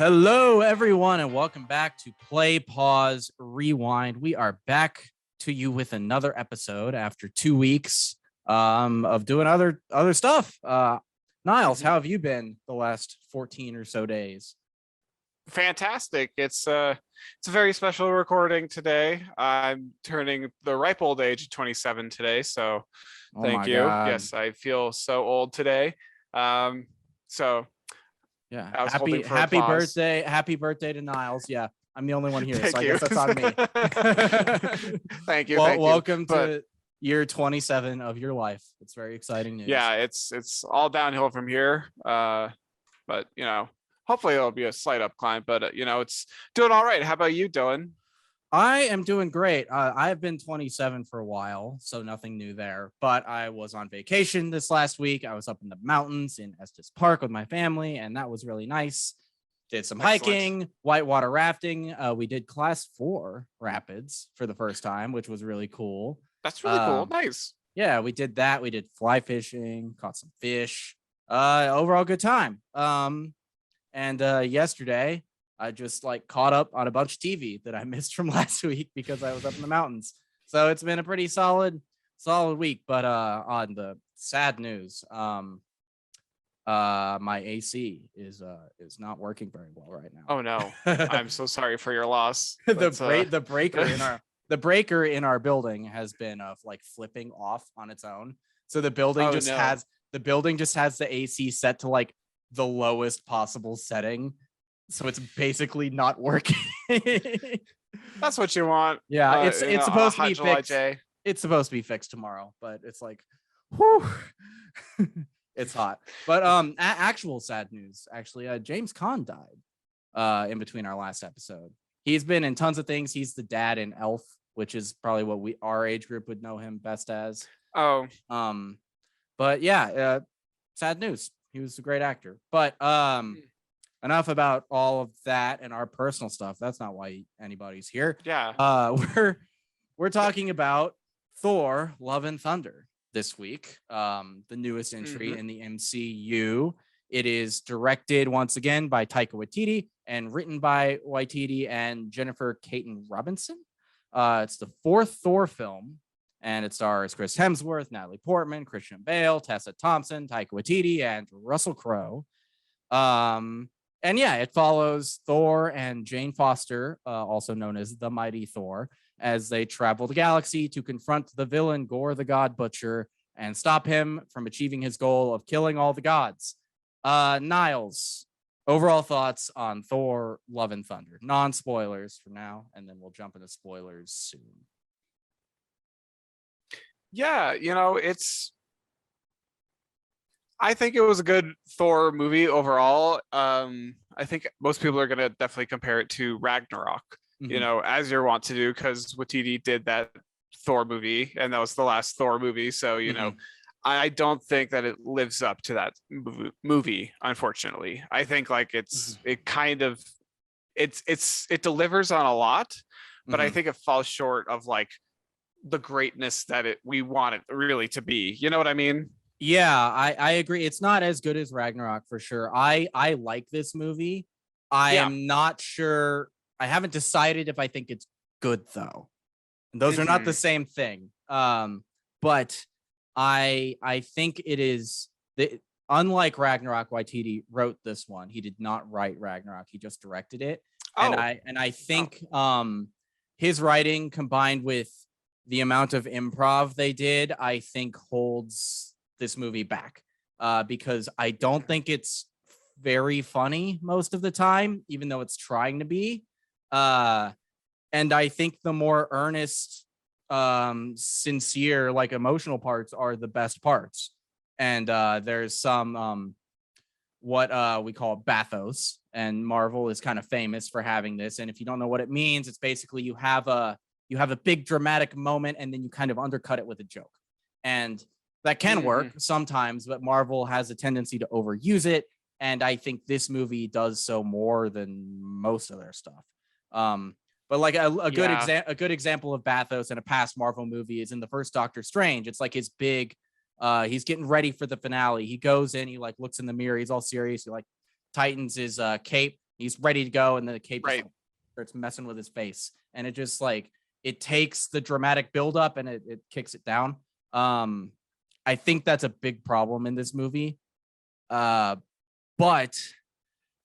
Hello, everyone, and welcome back to Play, Pause, Rewind. We are back to you with another episode after 2 weeks of doing other stuff. Niles, how have you been the last 14 or so days? Fantastic. It's a very special recording today. I'm turning the ripe old age of 27 today, so Oh thank my you. God. Yes, I feel so old today. So Yeah, I was happy hoping for applause. birthday to Niles. Yeah, I'm the only one here, so Thank I you. guess that's on me. Thank you. Well, Thank you. welcome But to year 27 of your life. It's very exciting news. yeah, it's all downhill from here. But hopefully it'll be a slight up climb. But it's doing all right. How about you, Dylan? I am doing great. I have been 27 for a while, so nothing new there. But I was on vacation this last week. I was up in the mountains in Estes Park with my family, and that was really nice. Did some hiking, whitewater rafting. We did class 4 rapids for the first time, which was really cool. That's really cool. Nice. Yeah, we did that. We did fly fishing, caught some fish. Overall good time. And yesterday I just caught up on a bunch of TV that I missed from last week because I was up in the mountains. So it's been a pretty solid week. But on the sad news, my AC is not working very well right now. Oh no. I'm so sorry for your loss. The breaker in our building has been flipping off on its own. So the building just has the AC set to the lowest possible setting. So it's basically not working. That's what you want. Yeah, it's supposed to be fixed. It's supposed to be fixed tomorrow, but it's whew. It's hot. But actual sad news, actually, James Caan died in between our last episode. He's been in tons of things. He's the dad in Elf, which is probably what our age group would know him best as. Oh. But yeah, sad news. He was a great actor. But enough about all of that and our personal stuff. That's not why anybody's here. Yeah. We're talking about Thor: Love and Thunder this week. The newest entry in the MCU. It is directed once again by Taika Waititi and written by Waititi and Jennifer Caton Robinson. It's the 4th Thor film, and it stars Chris Hemsworth, Natalie Portman, Christian Bale, Tessa Thompson, Taika Waititi, and Russell Crowe. And yeah, it follows Thor and Jane Foster, also known as the Mighty Thor, as they travel the galaxy to confront the villain Gore the God Butcher and stop him from achieving his goal of killing all the gods. Niles, overall thoughts on Thor: Love and Thunder? Non-spoilers for now, and then we'll jump into spoilers soon. Yeah, I think it was a good Thor movie overall. I think most people are gonna definitely compare it to Ragnarok, as you're wont to do, because Waititi did that Thor movie, and that was the last Thor movie. So I don't think that it lives up to that movie, unfortunately. I think it delivers on a lot, but I think it falls short of the greatness that we want it really to be. You know what I mean? Yeah, I agree. It's not as good as Ragnarok for sure. I like this movie. I am not sure. I haven't decided if I think it's good though. Those are not the same thing. But I think it is. Unlike Ragnarok, Waititi wrote this one. He did not write Ragnarok. He just directed it. And I think his writing combined with the amount of improv they did, I think holds this movie back, because I don't think it's very funny most of the time, even though it's trying to be. And I think the more earnest, sincere, emotional parts are the best parts. And there's some what we call bathos, and Marvel is kind of famous for having this. And if you don't know what it means, it's basically you have a big dramatic moment and then you kind of undercut it with a joke. And that can work sometimes, but Marvel has a tendency to overuse it. And I think this movie does so more than most of their stuff. But a good example of bathos in a past Marvel movie is in the first Doctor Strange. It's his big, he's getting ready for the finale. He goes in, he looks in the mirror, he's all serious. He tightens his cape, He's ready to go, and then the cape just Right. like, starts messing with his face, and it just like it takes the dramatic buildup and it kicks it down. I think that's a big problem in this movie. But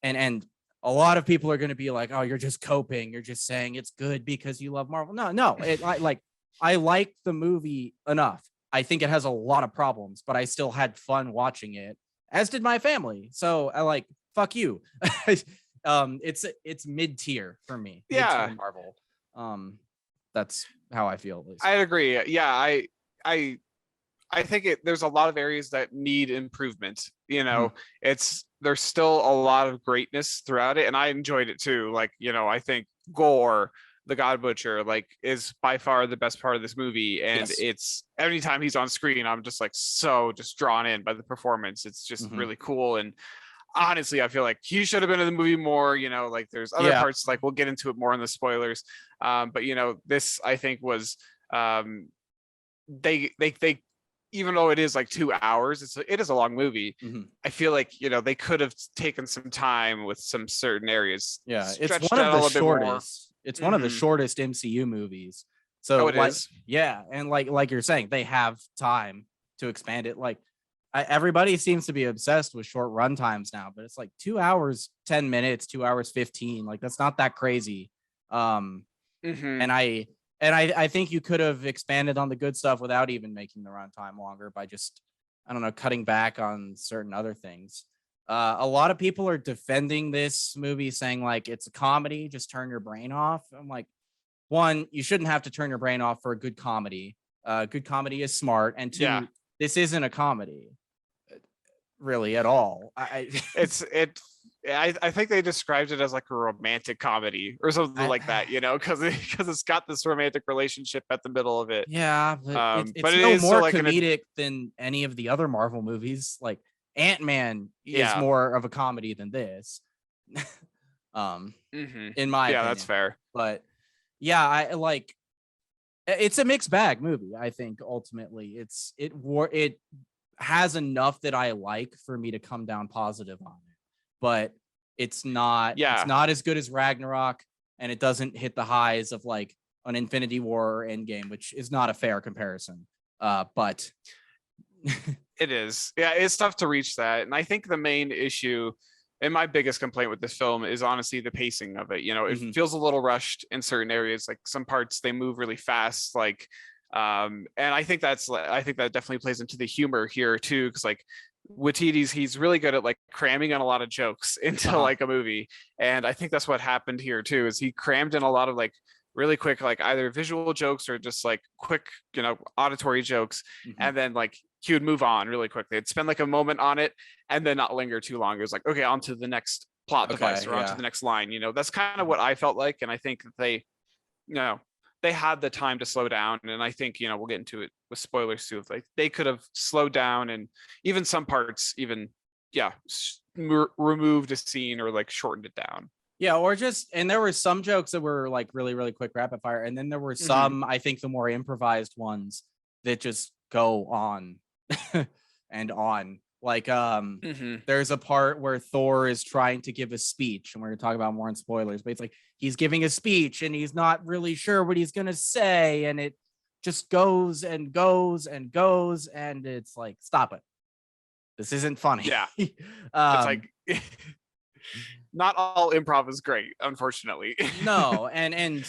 and a lot of people are going to be like, oh, you're just coping. You're just saying it's good because you love Marvel. No, I like the movie enough. I think it has a lot of problems, but I still had fun watching it, as did my family. So I like, fuck you. It's mid-tier for me. Yeah. Mid-tier Marvel. That's how I feel, at least. I agree. Yeah, I think there's a lot of areas that need improvement. You know, there's still a lot of greatness throughout it, and I enjoyed it too. Like, you know, I think Gore, the God Butcher, like, is by far the best part of this movie, and Yes. it's anytime he's on screen, I'm just like so just drawn in by the performance. It's just really cool, and honestly, I feel like he should have been in the movie more. You know, like there's other parts, like we'll get into it more in the spoilers, but you know, this I think was they even though it is like 2 hours, it is a long movie. I feel like, you know, they could have taken some time with some certain areas. Yeah, it's one of the shortest. It's one of the Mhm. shortest MCU movies. So it like, is. yeah, and like you're saying, they have time to expand it. Like everybody seems to be obsessed with short run times now, but it's like 2 hours, 10 minutes, 2 hours, 15. Like that's not that crazy. And I think you could have expanded on the good stuff without even making the runtime longer by just, I don't know, cutting back on certain other things. A lot of people are defending this movie saying like it's a comedy, just turn your brain off. I'm like, one, you shouldn't have to turn your brain off for a good comedy. Good comedy is smart, and two, this isn't a comedy, really at all. I think they described it as like a romantic comedy or something like that, you know, because it's got this romantic relationship at the middle of it. Yeah, but it's it no is more like comedic than any of the other Marvel movies. Like Ant-Man is more of a comedy than this. In my opinion. That's fair. But yeah, I like it's a mixed bag movie. I think ultimately it has enough that I like for me to come down positive on it, but it's not as good as Ragnarok, and it doesn't hit the highs of like an Infinity War or Endgame, which is not a fair comparison. But it is. Yeah, it's tough to reach that. And I think the main issue and my biggest complaint with this film is honestly the pacing of it. You know, it feels a little rushed in certain areas. Like some parts they move really fast. Like, and I think that definitely plays into the humor here too. Cause like Waititi's, he's really good at like cramming in a lot of jokes into like a movie. And I think that's what happened here too, is he crammed in a lot of like really quick, like either visual jokes or just like quick, you know, auditory jokes. And then like he would move on really quickly. They'd spend like a moment on it and then not linger too long. It was like, okay, on to the next plot device or on to the next line. You know, that's kind of what I felt like. And I think that they, you know, they had the time to slow down. And I think, you know, we'll get into it with spoilers too. Like they could have slowed down and even some parts even, removed a scene or like shortened it down. Yeah, or just, and there were some jokes that were like really, really quick rapid fire. And then there were some, I think the more improvised ones that just go on and on. Like, there's a part where Thor is trying to give a speech, and we're going to talk about more in spoilers, but it's like he's giving a speech and he's not really sure what he's going to say. And it just goes and goes and goes. And it's like, stop it. This isn't funny. Yeah. It's like, not all improv is great, unfortunately. No, and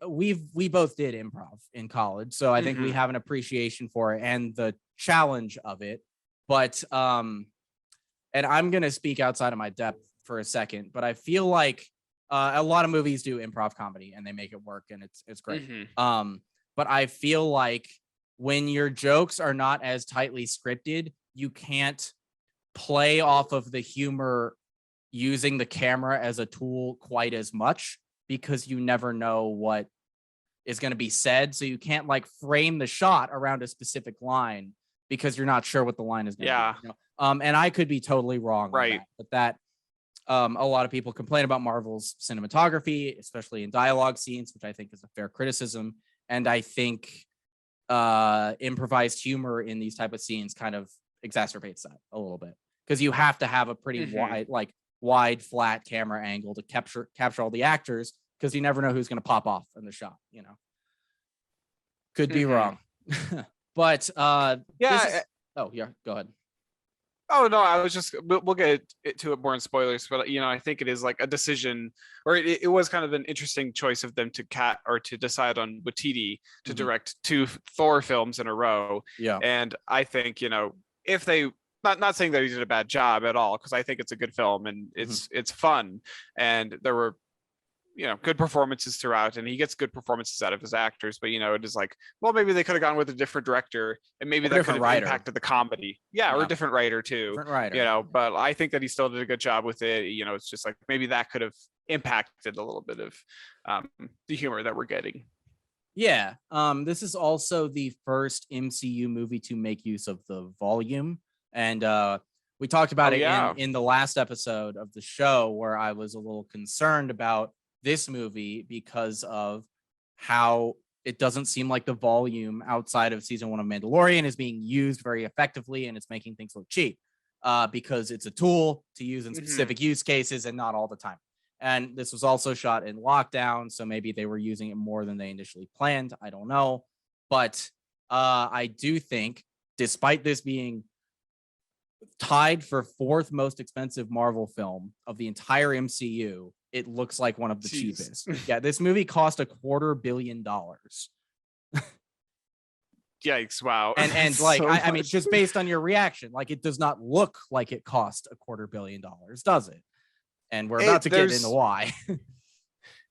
we both did improv in college, so I think we have an appreciation for it and the challenge of it. But and I'm gonna speak outside of my depth for a second, but I feel like a lot of movies do improv comedy and they make it work, and it's great. But I feel like when your jokes are not as tightly scripted, you can't play off of the humor using the camera as a tool quite as much, because you never know what is going to be said. So you can't like frame the shot around a specific line because you're not sure what the line is going to be. You know? And I could be totally wrong. Right. But that a lot of people complain about Marvel's cinematography, especially in dialogue scenes, which I think is a fair criticism. And I think improvised humor in these type of scenes kind of exacerbates that a little bit, because you have to have a pretty wide, flat camera angle to capture all the actors, because you never know who's going to pop off in the shot. Could be wrong. But yeah. Oh yeah, go ahead. Oh no, I was just we'll get to it more in spoilers, but I think it is like a decision, or it was kind of an interesting choice of them to decide on Waititi to direct 2 Thor films in a row. Yeah, and I think if they not saying that he did a bad job at all, because I think it's a good film and it's fun, and there were good performances throughout, and he gets good performances out of his actors, but it is like, well, maybe they could have gone with a different director, and maybe that could have impacted the comedy. Or a different writer too. Different writer. But I think that he still did a good job with it. It's just like maybe that could have impacted a little bit of the humor that we're getting. Yeah. This is also the first MCU movie to make use of the volume, and we talked about in the last episode of the show, where I was a little concerned about this movie because of how it doesn't seem like the volume outside of season 1 of Mandalorian is being used very effectively, and it's making things look cheap because it's a tool to use in specific use cases and not all the time. And this was also shot in lockdown, so maybe they were using it more than they initially planned. I don't know. But I do think, despite this being tied for 4th most expensive Marvel film of the entire MCU, it looks like one of the cheapest. Yeah, this movie cost $250 million. Yikes! Wow. And like, I mean, just based on your reaction, like, it does not look like it cost $250 million, does it? And we're about to get into why.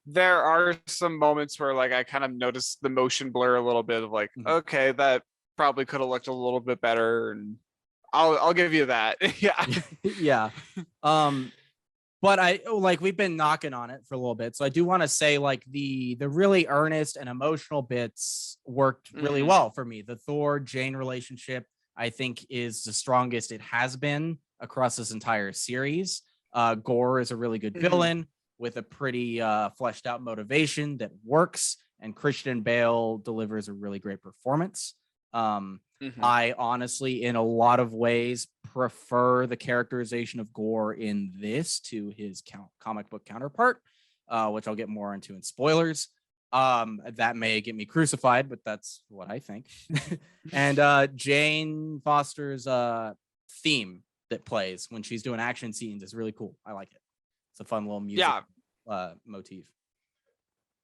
There are some moments where, like, I kind of noticed the motion blur a little bit of like, okay, that probably could have looked a little bit better, and I'll give you that. Yeah. Yeah. But we've been knocking on it for a little bit, so I do want to say, like, the really earnest and emotional bits worked really well for me. The Thor Jane relationship, I think, is the strongest it has been across this entire series. Gore is a really good villain with a pretty fleshed out motivation that works, and Christian Bale delivers a really great performance. I honestly, in a lot of ways, prefer the characterization of Gore in this to his comic book counterpart, which I'll get more into in spoilers. That may get me crucified, but that's what I think. And Jane Foster's theme that plays when she's doing action scenes is really cool. I like it. It's a fun little music motif.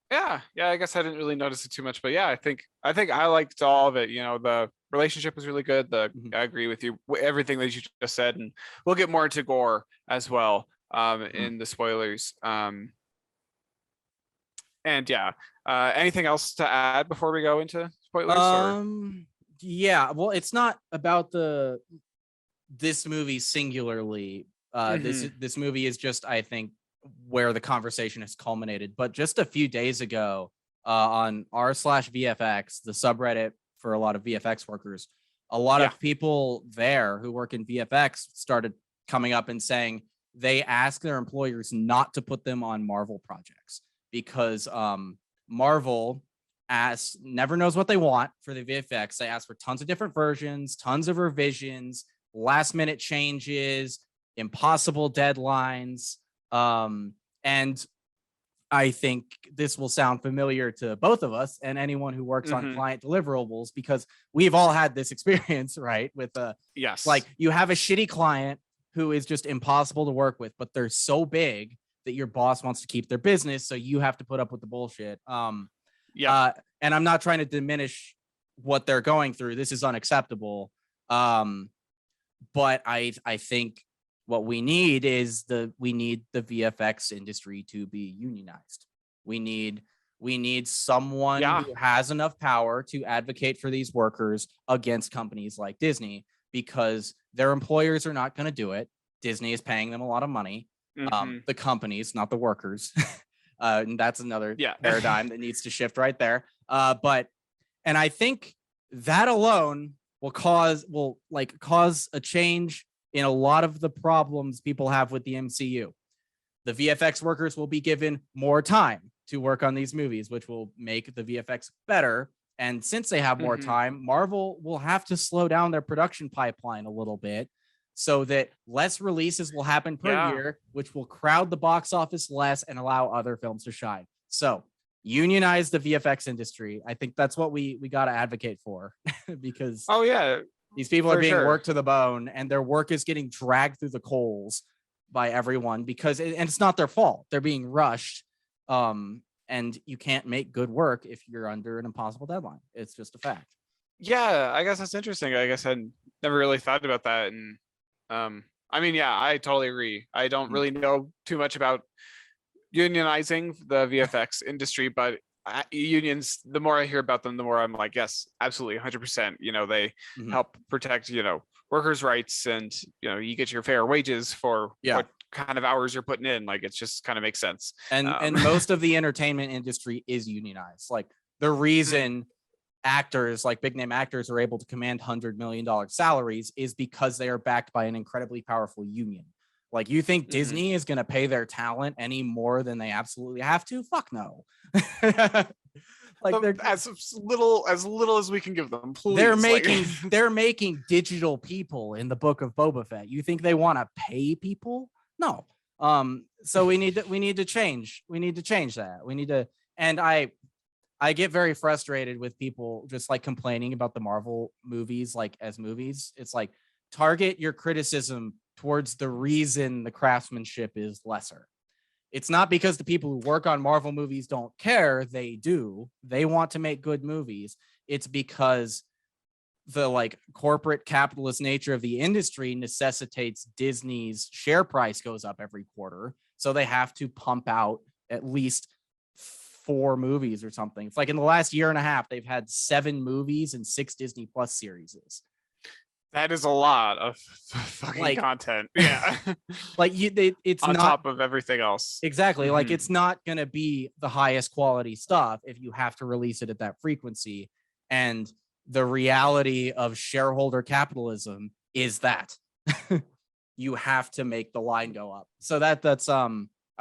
Yeah, I guess I didn't really notice it too much, but yeah, I think I liked all of it. The relationship was really good. I agree with you, everything that you just said, and we'll get more into Gore as well in the spoilers. And yeah, anything else to add before we go into spoilers? Yeah, well, it's not about this movie singularly. This movie is just, I think, where the conversation has culminated. But just a few days ago, on r/VFX, the subreddit for a lot of VFX workers, a lot of people there who work in VFX started coming up and saying they ask their employers not to put them on Marvel projects because Marvel never knows what they want for the VFX. They ask for tons of different versions, tons of revisions, last minute changes, impossible deadlines. And I think this will sound familiar to both of us and anyone who works on client deliverables, because we've all had this experience, right? With like, you have a shitty client who is just impossible to work with, but they're so big that your boss wants to keep their business, so you have to put up with the bullshit. And I'm not trying to diminish what they're going through. This is unacceptable. But I think what we need is the VFX industry to be unionized. We need someone who has enough power to advocate for these workers against companies like Disney, because their employers are not going to do it. Disney is paying them a lot of money. The companies, not the workers. And that's another paradigm that needs to shift right there. And I think that alone will cause a change in a lot of the problems people have with the MCU. The VFX workers will be given more time to work on these movies, which will make the VFX better. And since they have more time, Marvel will have to slow down their production pipeline a little bit so that less releases will happen per year, which will crowd the box office less and allow other films to shine. So unionize the VFX industry. I think that's what we got to advocate for because these people are being worked to the bone and their work is getting dragged through the coals by everyone and it's not their fault. They're being rushed. And you can't make good work if you're under an impossible deadline. It's just a fact. Yeah, I guess that's interesting. I guess I never really thought about that. And I mean, yeah, I totally agree. I don't really know too much about unionizing the VFX industry, but unions, the more I hear about them, the more I'm like, yes, absolutely, 100%. You know, they help protect, you know, workers' rights, and you know, you get your fair wages for what kind of hours you're putting in. Like, it just kind of makes sense. And most of the entertainment industry is unionized. Like, the reason actors, like big name actors, are able to command $100 million salaries is because they are backed by an incredibly powerful union. Like, you think Disney is going to pay their talent any more than they absolutely have to? Fuck no. Like, they're as little as we can give them, please. They're making digital people in the Book of Boba Fett. You think they want to pay people? No. So we need to change. We need to change that. We need to, and I get very frustrated with people just like complaining about the Marvel movies, like as movies. It's like, target your criticism towards the reason the craftsmanship is lesser. It's not because the people who work on Marvel movies don't care. They do. They want to make good movies. It's because the like corporate capitalist nature of the industry necessitates Disney's share price goes up every quarter. So they have to pump out at least 4 movies or something. It's like in the last year and a half, they've had 7 movies and 6 Disney Plus series. That is a lot of fucking content. Yeah. Like it's on not, top of everything else. Exactly. Like, it's not going to be the highest quality stuff if you have to release it at that frequency. And the reality of shareholder capitalism is that you have to make the line go up. So that's I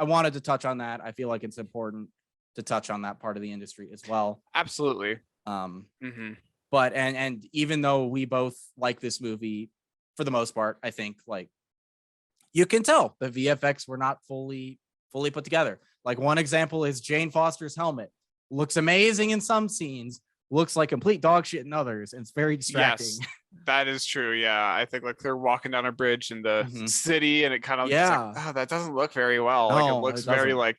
wanted to touch on that. I feel like it's important to touch on that part of the industry as well. Absolutely. But and even though we both like this movie for the most part, I think like you can tell the VFX were not fully put together. Like, one example is Jane Foster's helmet looks amazing in some scenes, looks like complete dog shit in others, and it's very distracting. Yes, that is true. Yeah, I think like they're walking down a bridge in the city, and it kind of like, oh, that doesn't look very well. No, like, it looks very like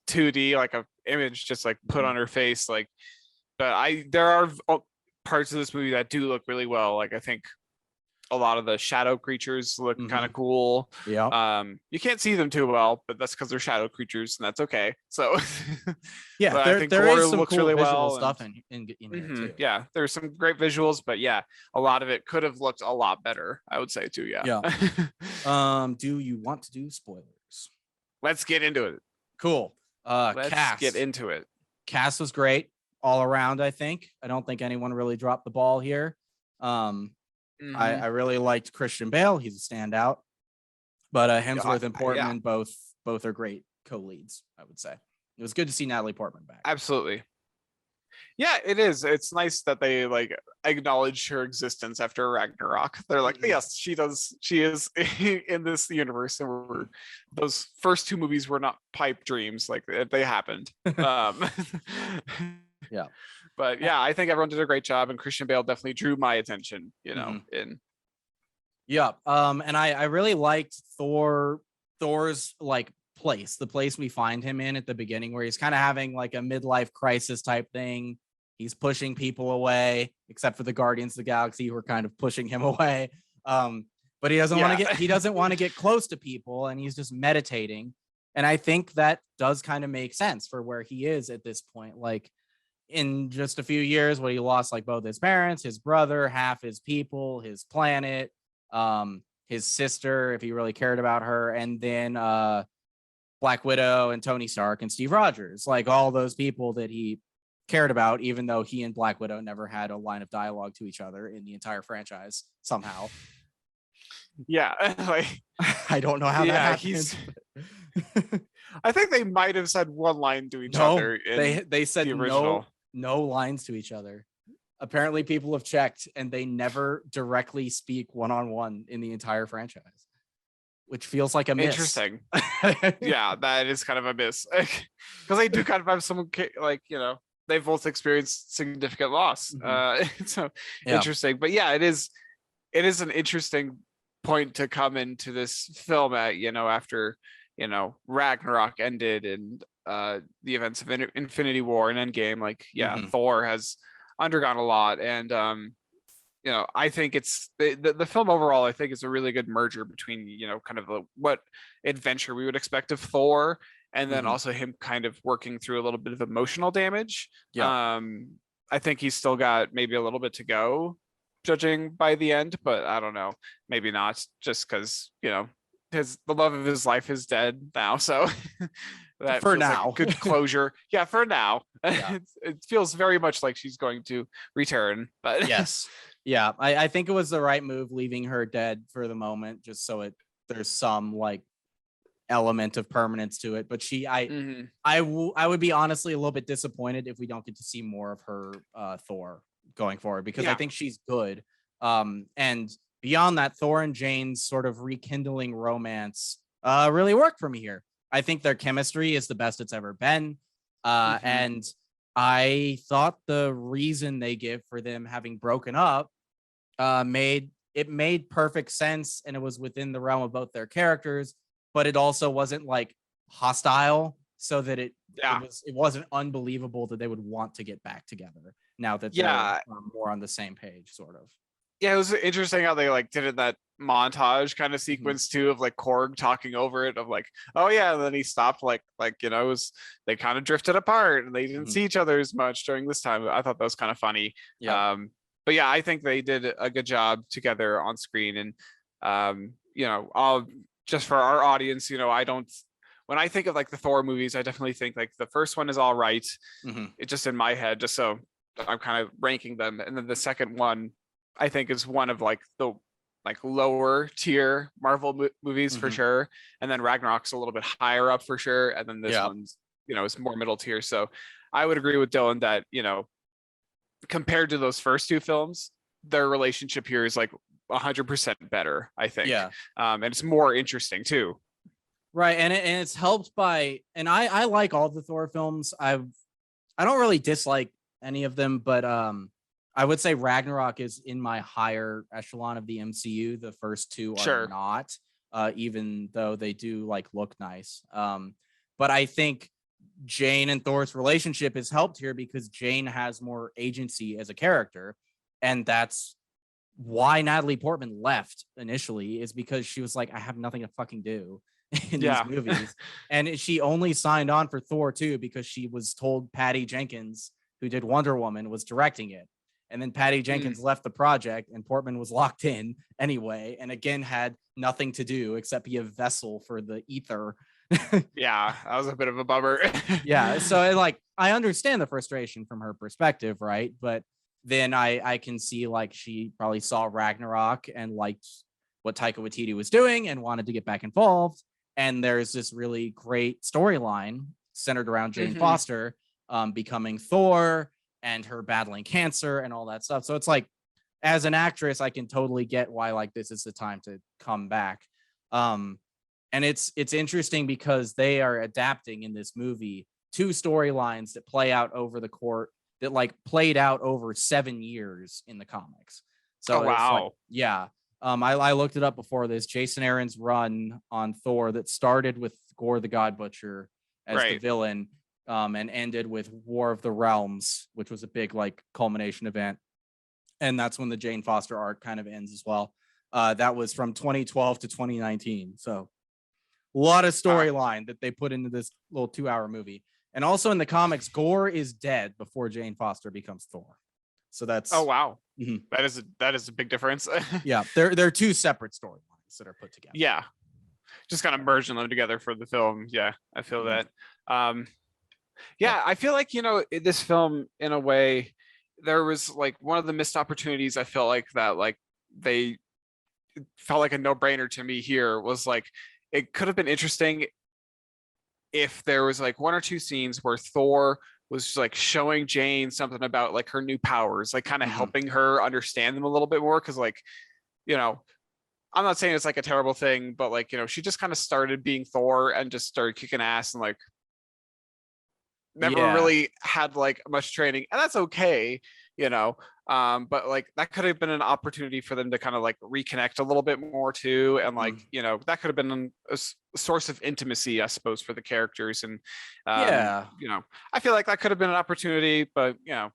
2D, like a image just like put on her face. Like, but there are parts of this movie that do look really well. Like, I think a lot of the shadow creatures look kind of cool. Yeah. You can't see them too well, but that's because they're shadow creatures, and that's okay. So yeah, I think there is some looks cool really visual well, stuff in there too. Yeah, there's some great visuals, but yeah, a lot of it could have looked a lot better, I would say too. Yeah. Do you want to do spoilers? Let's get into it. Cool. Let's get into it. Cast was great all around. I don't think anyone really dropped the ball here. I really liked Christian Bale. He's a standout. But Hemsworth and Portman both are great co-leads, I would say. It was good to see Natalie Portman back. Absolutely. Yeah, it is. It's nice that they like acknowledge her existence after Ragnarok. They're like, yes, she does. She is in this universe, and those first 2 movies were not pipe dreams. Like, they happened. Yeah. But yeah, I think everyone did a great job, and Christian Bale definitely drew my attention, you know. And I really liked Thor's like place, the place we find him in at the beginning, where he's kind of having like a midlife crisis type thing. He's pushing people away, except for the Guardians of the Galaxy, who are kind of pushing him away. But he doesn't want to get close to people, and he's just meditating. And I think that does kind of make sense for where he is at this point. Like, in just a few years, when he lost like both his parents, his brother, half his people, his planet, his sister, if he really cared about her, and then Black Widow and Tony Stark and Steve Rogers, like all those people that he cared about, even though he and Black Widow never had a line of dialogue to each other in the entire franchise somehow. Yeah, like I don't know how that happened. I think they might have said one line to each other. They said no lines to each other. Apparently people have checked and they never directly speak one-on-one in the entire franchise, which feels like a miss. Interesting. Yeah, that is kind of a miss. Because they do kind of have some, like, they've both experienced significant loss. So interesting. But yeah, it is an interesting point to come into this film at, after, Ragnarok ended and the events of Infinity War and Endgame. Like, Thor has undergone a lot. And I think it's the film overall, I think is a really good merger between, kind of what adventure we would expect of Thor, and then also him kind of working through a little bit of emotional damage. I think he's still got maybe a little bit to go, judging by the end, but I don't know, maybe not, just because, the love of his life is dead now. So that for feels now, like good closure. Yeah, for now. It feels very much like she's going to return, but yes. Yeah, I think it was the right move leaving her dead for the moment, just so there's some like element of permanence to it. But I would be honestly a little bit disappointed if we don't get to see more of her Thor going forward, because I think she's good. And beyond that, Thor and Jane's sort of rekindling romance really worked for me here. I think their chemistry is the best it's ever been. And I thought the reason they give for them having broken up made perfect sense, and it was within the realm of both their characters, but it also wasn't like hostile, so that it wasn't unbelievable that they would want to get back together now that they're more on the same page, sort of. Yeah, it was interesting how they like did it, that montage kind of sequence too, of like Korg talking over it, of like, oh yeah, and then he stopped, like it was, they kind of drifted apart and they didn't see each other as much during this time. I thought that was kind of funny. But yeah, I think they did a good job together on screen. And I'll just, for our audience, when I think of like the Thor movies, I definitely think like the first one is all right. It's just in my head, just so I'm kind of ranking them. And then the second one, I think, is one of like the lower tier Marvel movies for sure. And then Ragnarok's a little bit higher up for sure. And then this one's, it's more middle tier. So I would agree with Dylan that, compared to those first two films, their relationship here is like 100% better, I think. And it's more interesting too. Right. And it's helped by, and I like all the Thor films. I don't really dislike any of them, but I would say Ragnarok is in my higher echelon of the MCU. The first two are not, even though they do like look nice. But I think Jane and Thor's relationship is helped here because Jane has more agency as a character. And that's why Natalie Portman left initially, is because she was like, I have nothing to fucking do in these movies. And she only signed on for Thor 2 because she was told Patty Jenkins, who did Wonder Woman, was directing it. And then Patty Jenkins left the project and Portman was locked in anyway, and again had nothing to do except be a vessel for the ether. Yeah, that was a bit of a bummer. Yeah, so like I understand the frustration from her perspective, right? But then I can see like she probably saw Ragnarok and liked what Taika Waititi was doing and wanted to get back involved. And there's this really great storyline centered around Jane Foster becoming Thor and her battling cancer and all that stuff. So it's like, as an actress, I can totally get why like this is the time to come back. And it's interesting because they are adapting in this movie two storylines that play out over the court, that like played out over 7 years in the comics. So wow. Like, yeah. I looked it up before this. Jason Aaron's run on Thor that started with Gore the God Butcher as the villain, and ended with War of the Realms, which was a big like culmination event. And that's when the Jane Foster arc kind of ends as well. That was from 2012 to 2019. So a lot of storyline that they put into this little 2-hour movie. And also in the comics, Gore is dead before Jane Foster becomes Thor. So that's that is a big difference. Yeah, they're two separate storylines that are put together. Yeah, just kind of merging them together for the film. Yeah, I feel that. I feel like this film, in a way, there was like one of the missed opportunities. I feel like that like they felt like a no-brainer to me here was like it could have been interesting if there was like one or two scenes where Thor was like showing Jane something about like her new powers, like kind of Mhm. helping her understand them a little bit more. Cause like, you know, I'm not saying it's like a terrible thing, but like, she just kind of started being Thor and just started kicking ass and like never Yeah. really had like much training, and that's okay, you know. But like that could have been an opportunity for them to kind of like reconnect a little bit more too, and like Mhm. that could have been a source of intimacy, I suppose, for the characters. And Yeah. I feel like that could have been an opportunity, but No,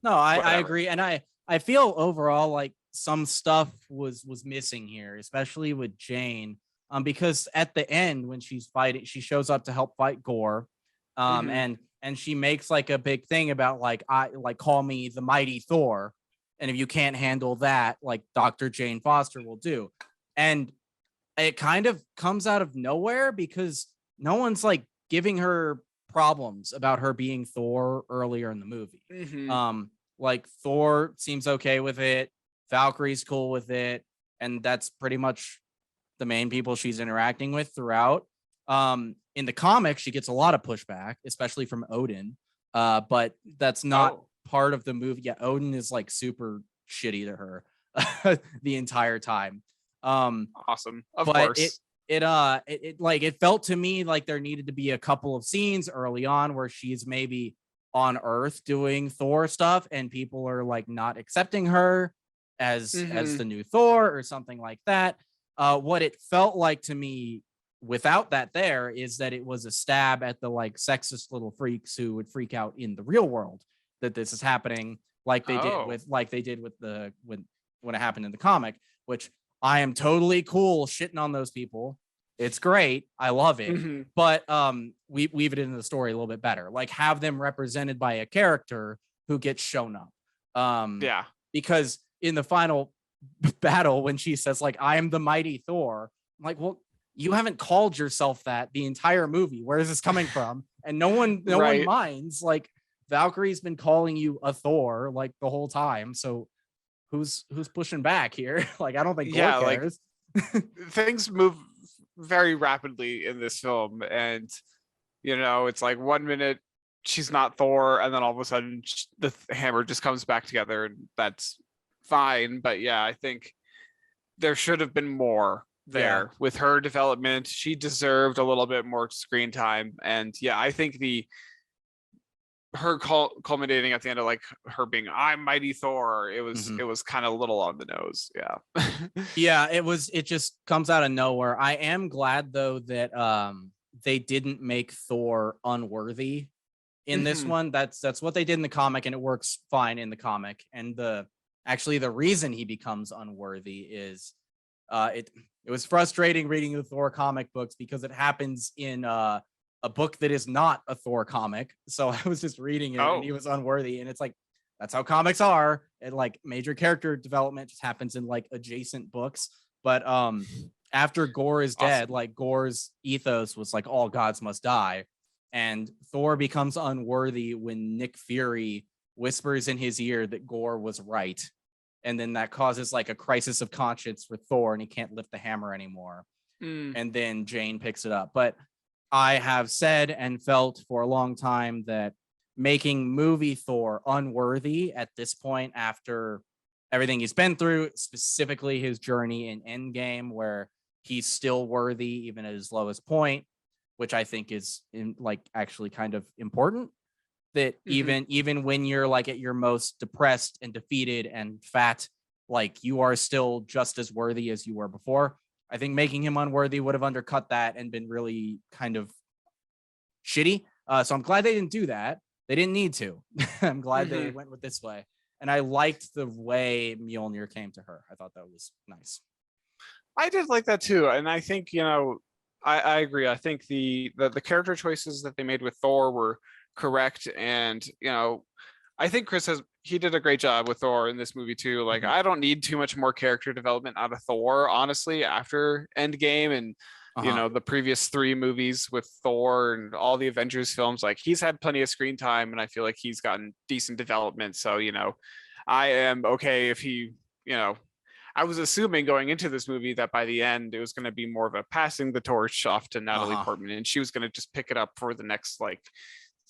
I whatever. agree, and I feel overall like some stuff was missing here, especially with Jane. Because at the end when she's fighting, she shows up to help fight Gore, Hmm. and she makes like a big thing about like I like call me the mighty Thor, and if you can't handle that, like Dr. Jane Foster will do, and it kind of comes out of nowhere because no one's like giving her problems about her being Thor earlier in the movie. Hmm. Um, like Thor seems okay with it, Valkyrie's cool with it, and that's pretty much the main people she's interacting with throughout. In the comics, she gets a lot of pushback, especially from Odin. But that's not Oh, part of the movie. Yeah, Odin is like super shitty to her the entire time. Um, awesome, of but it course. it like it felt to me like there needed to be a couple of scenes early on where she's maybe on Earth doing Thor stuff and people are like not accepting her as Hmm. the new Thor or something like that. What it felt like to me without that there is that it was a stab at the like sexist little freaks who would freak out in the real world that this is happening Oh. like they did with the when it happened in the comic, which I am totally cool shitting on those people. It's great. I love it. Hmm. But we weave it into the story a little bit better. Like have them represented by a character who gets shown up. Um, Yeah. because in the final battle, when she says, like, I am the mighty Thor, I'm like, well, you haven't called yourself that the entire movie. Where is this coming from? And no one Right. minds. Like Valkyrie's been calling you a Thor like the whole time. So who's pushing back here? Like, I don't think Gore Yeah, like cares. things move very rapidly in this film, and it's like 1 minute she's not Thor, and then all of a sudden the hammer just comes back together, and that's fine. But yeah, I think there should have been more Yeah. there with her development. She deserved a little bit more screen time, and yeah, I think the her culminating at the end of like her being I'm mighty Thor, it was Mhm. it was kind of a little on the nose. Yeah. Yeah, it just comes out of nowhere. I am glad though that they didn't make Thor unworthy in this Hmm. one. That's what they did in the comic and it works fine in the comic. And the reason he becomes unworthy is it was frustrating reading the Thor comic books because it happens in a book that is not a Thor comic. So I was just reading it and he Oh. was unworthy and it's like that's how comics are. And like major character development just happens in like adjacent books. But after Gore is dead, Awesome. like Gore's ethos was like all gods must die. And Thor becomes unworthy when Nick Fury whispers in his ear that Gore was right. And then that causes like a crisis of conscience for Thor and he can't lift the hammer anymore. Mm. And then Jane picks it up. But I have said and felt for a long time that making movie Thor unworthy at this point after everything he's been through, specifically his journey in Endgame, where he's still worthy even at his lowest point, which I think is like actually kind of important. That Hmm. even when you're like at your most depressed and defeated and fat, like you are still just as worthy as you were before. I think making him unworthy would have undercut that and been really kind of shitty. So I'm glad they didn't do that. They didn't need to. I'm glad they Hmm. went with this way. And I liked the way Mjolnir came to her. I thought that was nice. I did like that too, and I think I agree. I think the character choices that they made with Thor were correct, and I think Chris he did a great job with Thor in this movie too. Like Mhm. I don't need too much more character development out of Thor, honestly, after Endgame and Uh-huh. the previous three movies with Thor and all the Avengers films. Like he's had plenty of screen time, and I feel like he's gotten decent development. So I am okay if he you know I was assuming going into this movie that by the end it was going to be more of a passing the torch off to Natalie Uh-huh. Portman, and she was going to just pick it up for the next like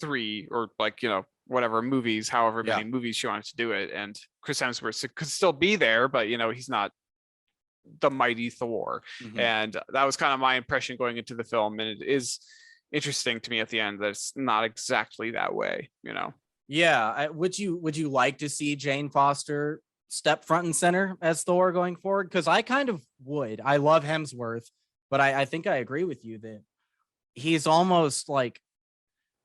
three or like, whatever movies, however Yeah. many movies she wanted to do it. And Chris Hemsworth could still be there, but he's not the mighty Thor. Mhm. And that was kind of my impression going into the film. And it is interesting to me at the end that it's not exactly that way. Yeah. Would you like to see Jane Foster step front and center as Thor going forward? Because I kind of would. I love Hemsworth, but I think I agree with you that he's almost like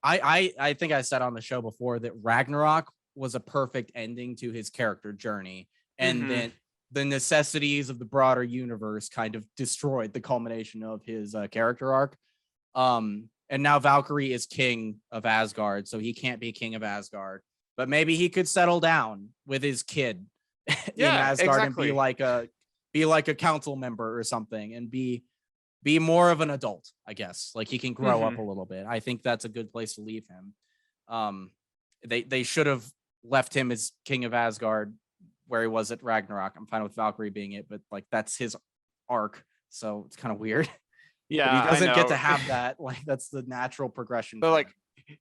I think I said on the show before that Ragnarok was a perfect ending to his character journey, and Mhm. then the necessities of the broader universe kind of destroyed the culmination of his character arc. And now Valkyrie is king of Asgard, so he can't be king of Asgard. But maybe he could settle down with his kid in Yeah, Asgard and exactly. be like a council member or something, and be more of an adult, I guess. Like he can grow up Mhm. a little bit. I think that's a good place to leave him. Um, they should have left him as king of Asgard where he was at Ragnarok. I'm fine with Valkyrie being it, but like that's his arc, so it's kind of weird. But he Yeah, I doesn't get know. to have that. Like that's the natural progression. But For like,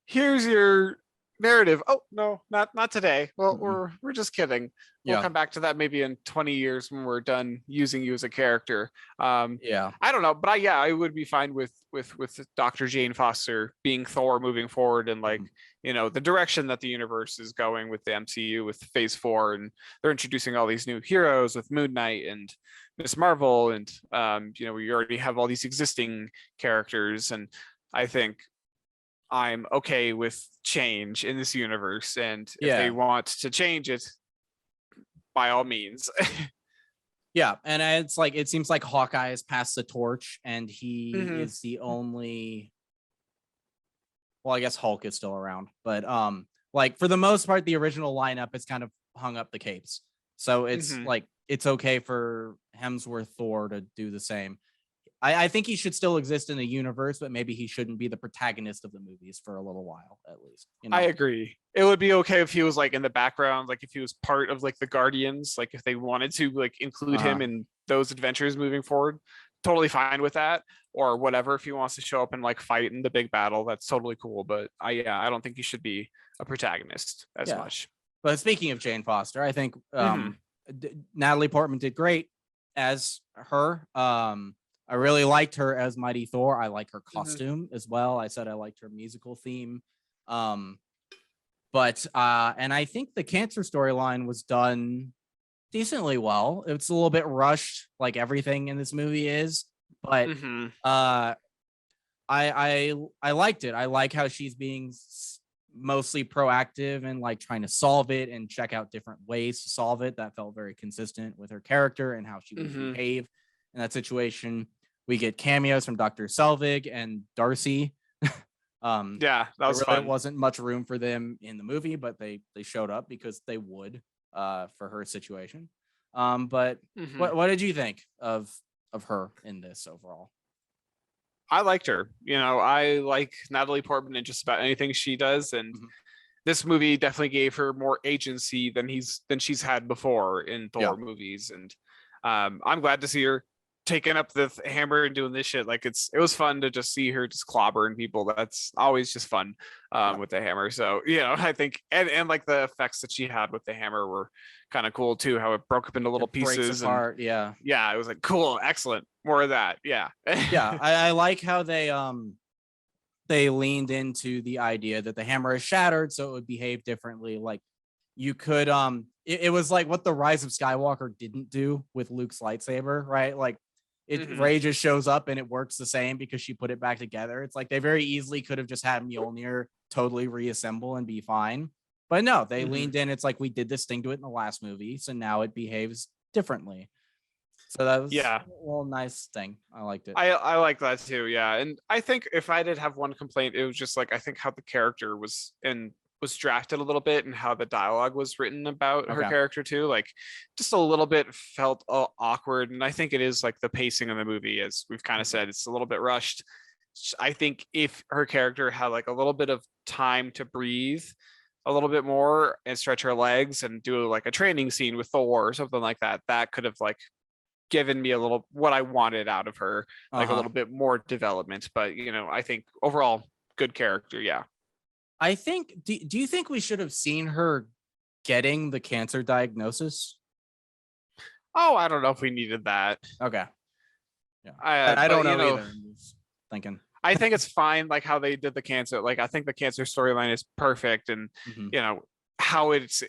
here's your narrative. Oh no, not today. Well, him. Mhm. we're just kidding. We'll Yeah, come back to that maybe in 20 years when we're done using you as a character. yeah, I don't know, but I would be fine with Dr. Jane Foster being Thor moving forward, and like mhm. the direction that the universe is going with the MCU with Phase 4, and they're introducing all these new heroes with Moon Knight and Miss Marvel, and we already have all these existing characters, and I think I'm okay with change in this universe. And if they Yeah, want to change it, by all means. yeah. And it's like it seems like Hawkeye has passed the torch, and he Mhm. is the only. Well, I guess Hulk is still around, but like for the most part, the original lineup has kind of hung up the capes. So it's Mhm. like it's okay for Hemsworth Thor to do the same. I think he should still exist in the universe, but maybe he shouldn't be the protagonist of the movies for a little while, at least. I agree. It would be okay if he was like in the background, like if he was part of like the Guardians, like if they wanted to like include Uh-huh. him in those adventures moving forward, totally fine with that. Or whatever, if he wants to show up and like fight in the big battle, that's totally cool. But I don't think he should be a protagonist as Yeah. much. But speaking of Jane Foster, I think Mhm. Natalie Portman did great as her. I really liked her as Mighty Thor. I like her Mhm. costume as well. I said I liked her musical theme. Um, but and I think the cancer storyline was done decently well. It's a little bit rushed, like everything in this movie is, but Mhm. uh, I liked it. I like how she's being mostly proactive and like trying to solve it and check out different ways to solve it. That felt very consistent with her character and how she would Mhm. behave in that situation. We get cameos from Dr. Selvig and Darcy. um, Yeah, that there was really fun. wasn't much room for them in the movie, but they showed up because they would for her situation. But Mhm. what did you think of her in this overall? I liked her. I like Natalie Portman in just about anything she does, and Mhm. this movie definitely gave her more agency than she's had before in Yeah. Thor movies. And I'm glad to see her taking up the hammer and doing this shit. Like it was fun to just see her just clobbering people. That's always just fun Yeah. with the hammer. So I think and like the effects that she had with the hammer were kind of cool too. How it broke up into little It breaks pieces, and apart. Yeah. yeah, it was like cool, excellent, more of that. Yeah. Yeah. I like how they leaned into the idea that the hammer is shattered, so it would behave differently. Like you could it was like what the Rise of Skywalker didn't do with Luke's lightsaber, right? Like Mhm. Ray just shows up and it works the same because she put it back together. It's like they very easily could have just had Mjolnir totally reassemble and be fine. But no, they Mhm. leaned in. It's like we did this thing to it in the last movie, so now it behaves differently. So that was Yeah. a little nice thing. I liked it. I like that too, yeah. And I think if I did have one complaint, it was just like I think how the character was drafted a little bit, and how the dialogue was written about her Okay. character too. Like just a little bit felt awkward, and I think it is like the pacing of the movie, as we've kind of Mhm. said, it's a little bit rushed. I think if her character had like a little bit of time to breathe a little bit more and stretch her legs and do like a training scene with Thor or something like that, that could have like given me a little what I wanted out of her, like a Uh-huh. little bit more development. But I think overall good character. Yeah. I think. Do you think we should have seen her getting the cancer diagnosis? Oh, I don't know if we needed that. Okay. Yeah. I But don't know either. I'm just thinking. I think it's fine, like how they did the cancer. Like I think the cancer storyline is perfect, and Mhm. how it's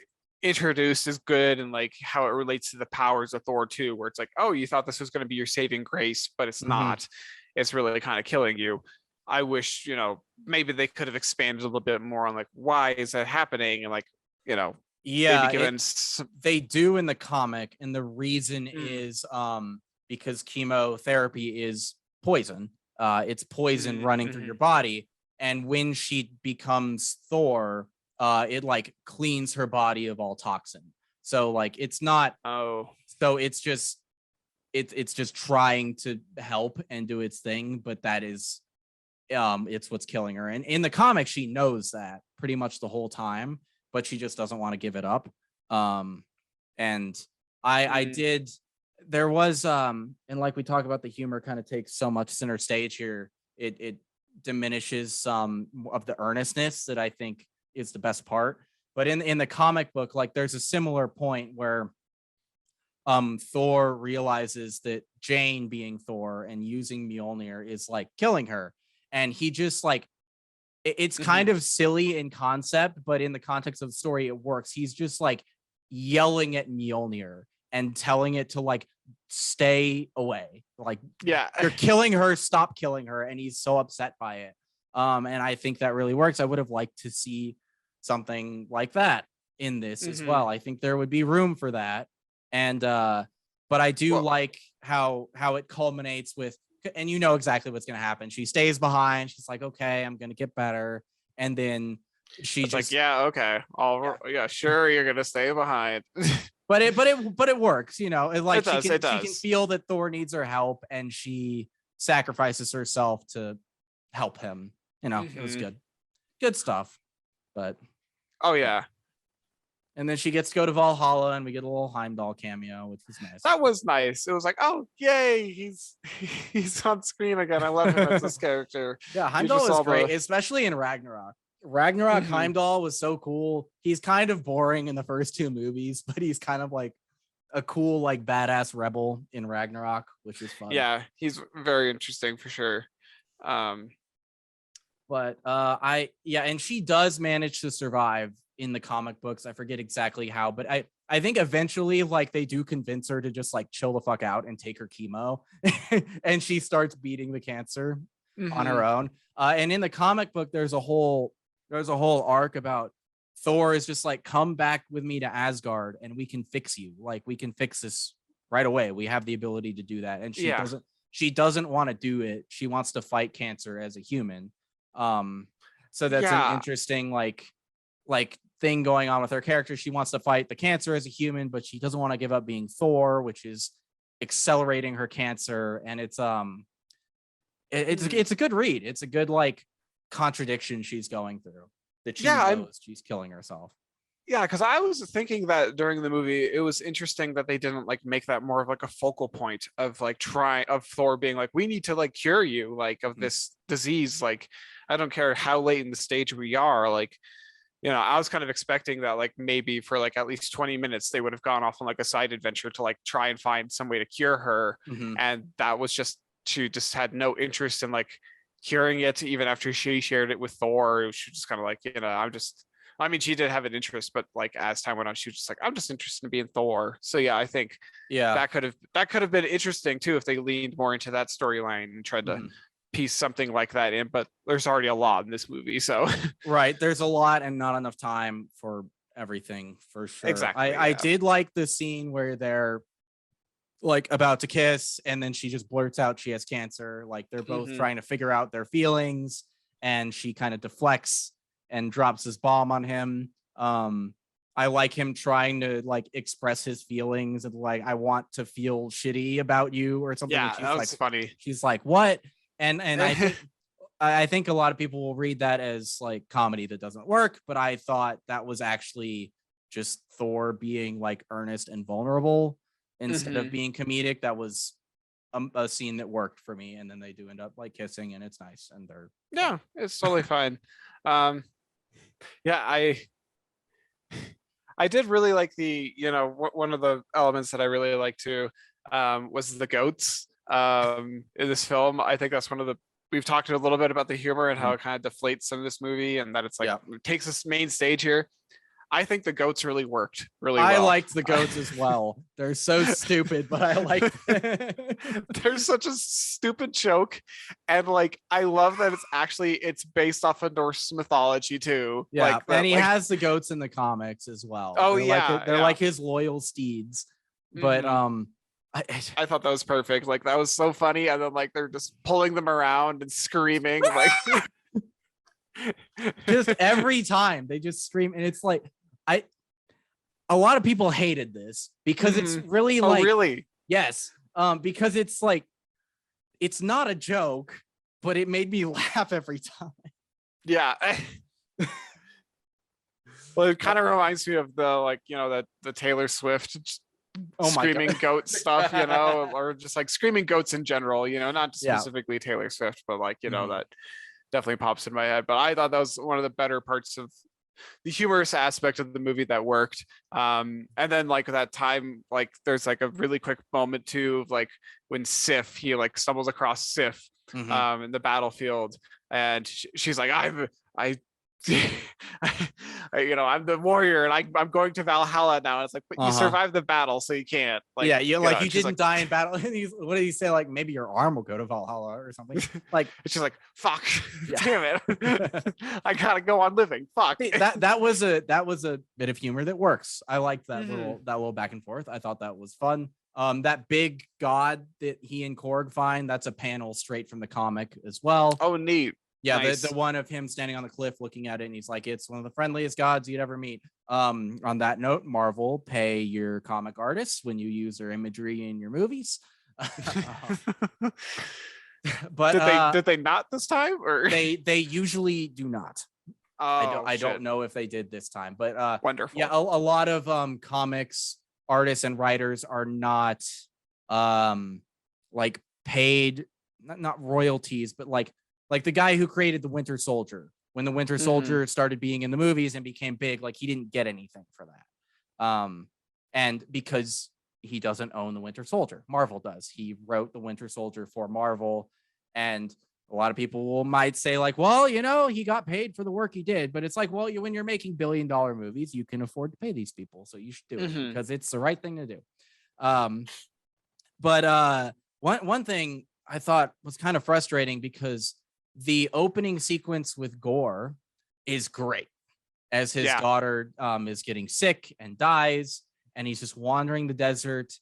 introduced is good, and like how it relates to the powers of Thor too, where it's like, oh, you thought this was going to be your saving grace, but it's Mhm. not. It's really kind of killing you. I wish maybe they could have expanded a little bit more on like why is that happening, and like maybe Yeah, given some. they do in the comic, and the reason Mm, is because chemotherapy is poison. It's poison running through your mhm. body, and when she becomes Thor, it like cleans her body of all toxin. So like it's not. Oh. So it's just trying to help and do its thing, but that is it's what's killing her. And in the comic, she knows that pretty much the whole time, but she just doesn't want to give it up. Um, and I Mm, did. There was and like we talk about, the humor kind of takes so much center stage here. It diminishes some of the earnestness that I think is the best part. But in the comic book, like there's a similar point where Thor realizes that Jane being Thor and using Mjolnir is like killing her, and he just like it's kind mhm. of silly in concept, but in the context of the story, it works. He's just like yelling at Mjolnir and telling it to like stay away. Like Yeah. you're killing her, stop killing her. And he's so upset by it. And I think that really works. I would have liked to see something like that in this as Hmm. well. I think there would be room for that. And but I do Well, like how it culminates with, and you know exactly what's going to happen. She stays behind. She's like, okay, I'm going to get better. And then she it's like, just, yeah, okay, yeah. yeah, sure, you're gonna stay behind. But it works, you know. It like It does. It she can does. feel that Thor needs her help, and she sacrifices herself to help him. You know, it was Hmm. good. Good stuff. But Oh yeah. yeah, And then she gets to go to Valhalla, and we get a little Heimdall cameo, which was nice. that was nice. It was like, oh yay, he's on screen again. I love him as this character. Yeah, He's Heimdall just is all great, the. especially in Ragnarok. Ragnarok Hmm. Heimdall was so cool. He's kind of boring in the first two movies, but he's kind of like a cool, like badass rebel in Ragnarok, which is fun. Yeah, he's very interesting for sure. Um, But yeah, and she does manage to survive in the comic books. I forget exactly how, but I think eventually like they do convince her to just like chill the fuck out and take her chemo, and she starts beating the cancer on her hmm. own. And in the comic book, there's a whole arc about Thor is just like, come back with me to Asgard and we can fix you. Like we can fix this right away. We have the ability to do that. And Yeah, she doesn't want to do it. She wants to fight cancer as a human. Um, so that's an yeah. interesting like thing going on with her character. She wants to fight the cancer as a human, but she doesn't want to give up being Thor, which is accelerating her cancer. And Hmm. it's a good read. It's a good like contradiction she's going through, that she Yeah, I'm. knows she's killing herself. Yeah, because I was thinking that during the movie, it was interesting that they didn't like make that more of like a focal point of like trying of Thor being like, we need to like cure you like of Mm. this disease. Like, I don't care how late in the stage we are. Like, I was kind of expecting that like maybe for like at least 20 minutes they would have gone off on like a side adventure to like try and find some way to cure her. Mhm. And that was just she just had no interest in like curing it even after she shared it with Thor. She was just kind of like, I'm just I mean, she did have an interest, but like as time went on, she was just like, I'm just interested in being Thor. So yeah, I think Yeah. that could have been interesting too if they leaned more into that storyline and tried to Mhm. piece something like that in. But there's already a lot in this movie, so Right. There's a lot and not enough time for everything, for sure. exactly, I yeah. did like the scene where they're like about to kiss, and then she just blurts out she has cancer. Like they're both Hmm. trying to figure out their feelings, and she kind of deflects and drops this bomb on him. I like him trying to like express his feelings and like, I want to feel shitty about you or something, and Yeah, that was funny. she's like, what? And I think a lot of people will read that as like comedy that doesn't work, but I thought that was actually just Thor being like earnest and vulnerable instead of Hmm. being comedic. That was a scene that worked for me, and then they do end up like kissing, and it's nice, and they're fun. Yeah, it's totally fine. Um, Yeah, I did really like the, one of the elements that I really liked too, was the goats in this film. I think that's one of the, we've talked a little bit about the humor and how Mhm. it kind of deflates some of this movie, and that it's like Yeah. it takes this main stage here. I think the goats really worked really I well. liked the goats as well. They're so stupid, but I liked There's such a stupid joke, and like I love that it's based off of Norse mythology too. Yeah, Like and that, he like has the goats in the comics as well. oh They're yeah. like his loyal steeds. But Mhm. I, I thought that was perfect. Like that was so funny, and then like they're just pulling them around and screaming like. just every time they just scream, and it's like I a lot of people hated this because it's Mhm. really Oh like really? yes, because it's like it's not a joke, but it made me laugh every time. Yeah. Well, it kind But of reminds me of the like the Taylor Swift oh my screaming god. goat stuff, or just like screaming goats in general, not Yeah. specifically Taylor Swift, but like Mhm. that definitely pops in my head. But I thought that was one of the better parts of the humorous aspect of the movie that worked. And then like that time, like there's like a really quick moment too, of like when Sif, he like stumbles across Sif Mhm. in the battlefield, and she's like, I I'm the warrior, and I'm going to Valhalla now. And it's like, but you Uh-huh. survived the battle, so you can't. Like, Yeah, you like you and she's didn't like, die in battle. And what did he say? Like maybe your arm will go to Valhalla or something. Like she's like, fuck, yeah. damn it, I gotta go on living. Fuck. See, that was a bit of humor that works. I liked Mhm. that little back and forth. I thought that was fun. That big god that he and Korg find, that's a panel straight from the comic as well. Oh, neat. Yeah, the Nice. one of him standing on the cliff looking at it, and he's like, it's one of the friendliest gods you'd ever meet. On that note, Marvel, pay your comic artists when you use their imagery in your movies. But did they not this time, or? they usually do not. Oh I don't shit. know if they did this time, but yeah, Wonderful. a lot of comics artists and writers are not like paid, not royalties, but like the guy who created the Winter Soldier. When the Winter Mhm. Soldier started being in the movies and became big, like he didn't get anything for that. And because he doesn't own the Winter Soldier, Marvel does. He wrote the Winter Soldier for Marvel, and a lot of people might say like, well, he got paid for the work he did, but it's like, well, when you're making billion-dollar movies, you can afford to pay these people, so you should do it Mhm. because it's the right thing to do. um but one thing I thought was kind of frustrating, because the opening sequence with Gore is great, as his Yeah. daughter is getting sick and dies, and he's just wandering the desert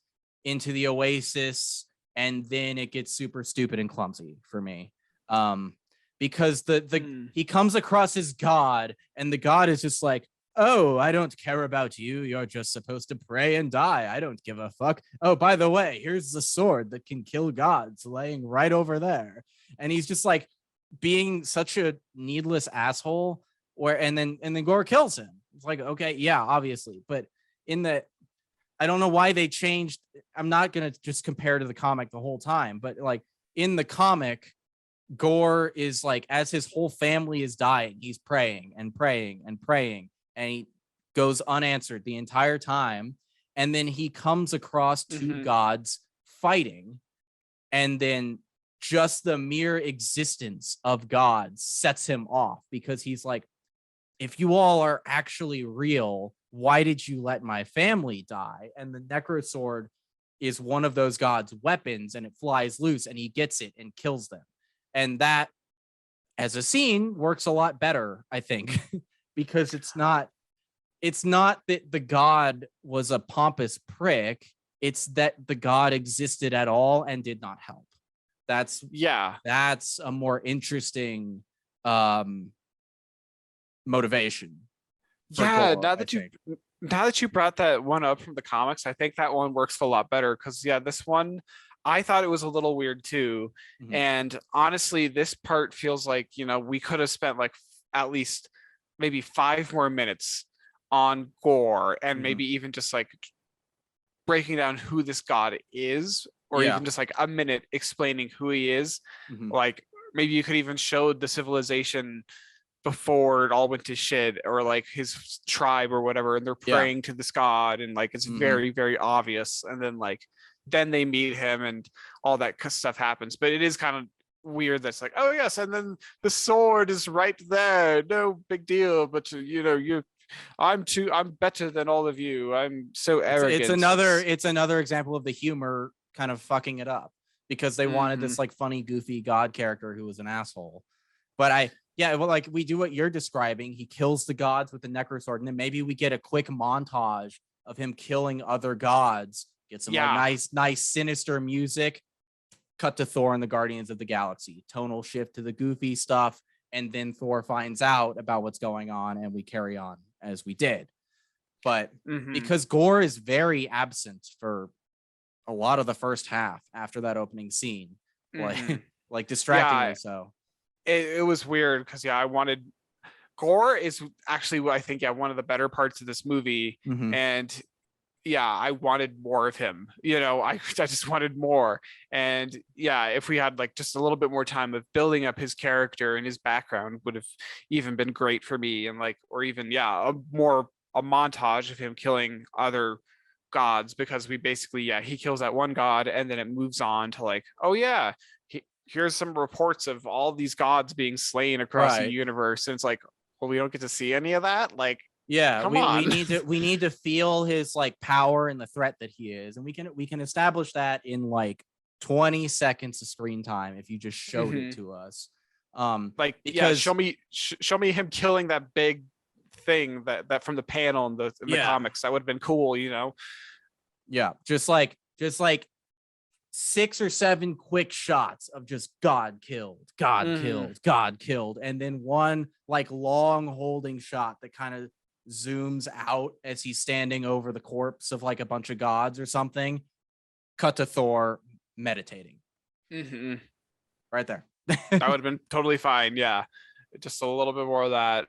into the oasis, and then it gets super stupid and clumsy for me, um, because Mm. he comes across his god, and the god is just like, oh, I don't care about you, you're just supposed to pray and die, I don't give a fuck. Oh, by the way, here's the sword that can kill gods laying right over there. And he's just like being such a needless asshole, and then Gore kills him. It's like, okay, yeah, obviously, but in the I don't know why they changed. I'm not gonna just compare to the comic the whole time, but like in the comic, Gore is like, as his whole family is dying, he's praying and praying and praying, and he goes unanswered the entire time. And then he comes across two Mhm. gods fighting, and then just the mere existence of gods sets him off, because he's like, if you all are actually real, why did you let my family die? And the Necrosword is one of those gods' weapons, and it flies loose, and he gets it and kills them. And that, as a scene, works a lot better, I think, because it's not that the god was a pompous prick. It's that the god existed at all and did not help. That's Yeah. that's a more interesting um motivation for Yeah. Gore, I think. Now that you brought that one up from the comics, I think that one works a lot better, because yeah, this one I thought it was a little weird too. Mhm. And honestly, this part feels like, we could have spent like at least maybe 5 more minutes on Gore, and Mhm. maybe even just like breaking down who this god is, or Yeah. even just like a minute explaining who he is. Mhm. Like maybe you could even show the civilization before it all went to shit, or like his tribe or whatever, and they're praying to this god, and like it's very, very obvious. And then like then they meet him and all that stuff happens. But it is kind of weird that's like, oh yes, and then the sword is right there, no big deal, but I'm better than all of you, I'm so arrogant. It's another example of the humor kind of fucking it up, because they wanted this like funny goofy god character who was an asshole. But like we do what you're describing. He kills the gods with the necrosword, and then maybe we get a quick montage of him killing other gods, get some like nice sinister music, cut to Thor and the Guardians of the Galaxy, tonal shift to the goofy stuff, and then Thor finds out about what's going on, and we carry on as we did. But because Gore is very absent for a lot of the first half after that opening scene, like distractingly so. It was weird because I wanted Gore is actually I think one of the better parts of this movie, and I wanted more of him. I just wanted more. And if we had like just a little bit more time of building up his character and his background would have even been great for me. And like, or even a montage of him killing other gods, because we basically he kills that one god, and then it moves on to like, here's some reports of all these gods being slain across the universe, and it's like, well, we don't get to see any of that. Like, come on. we need to feel his like power and the threat that he is, and we can establish that in like 20 seconds of screen time if you just showed it to us. Because show me him killing that big thing that from the panel in the comics. That would have been cool. Just like 6 or 7 quick shots of just God killed, and then one like long holding shot that kind of zooms out as he's standing over the corpse of like a bunch of gods or something. Cut to Thor meditating. Right there. That would have been totally fine. Just a little bit more of that.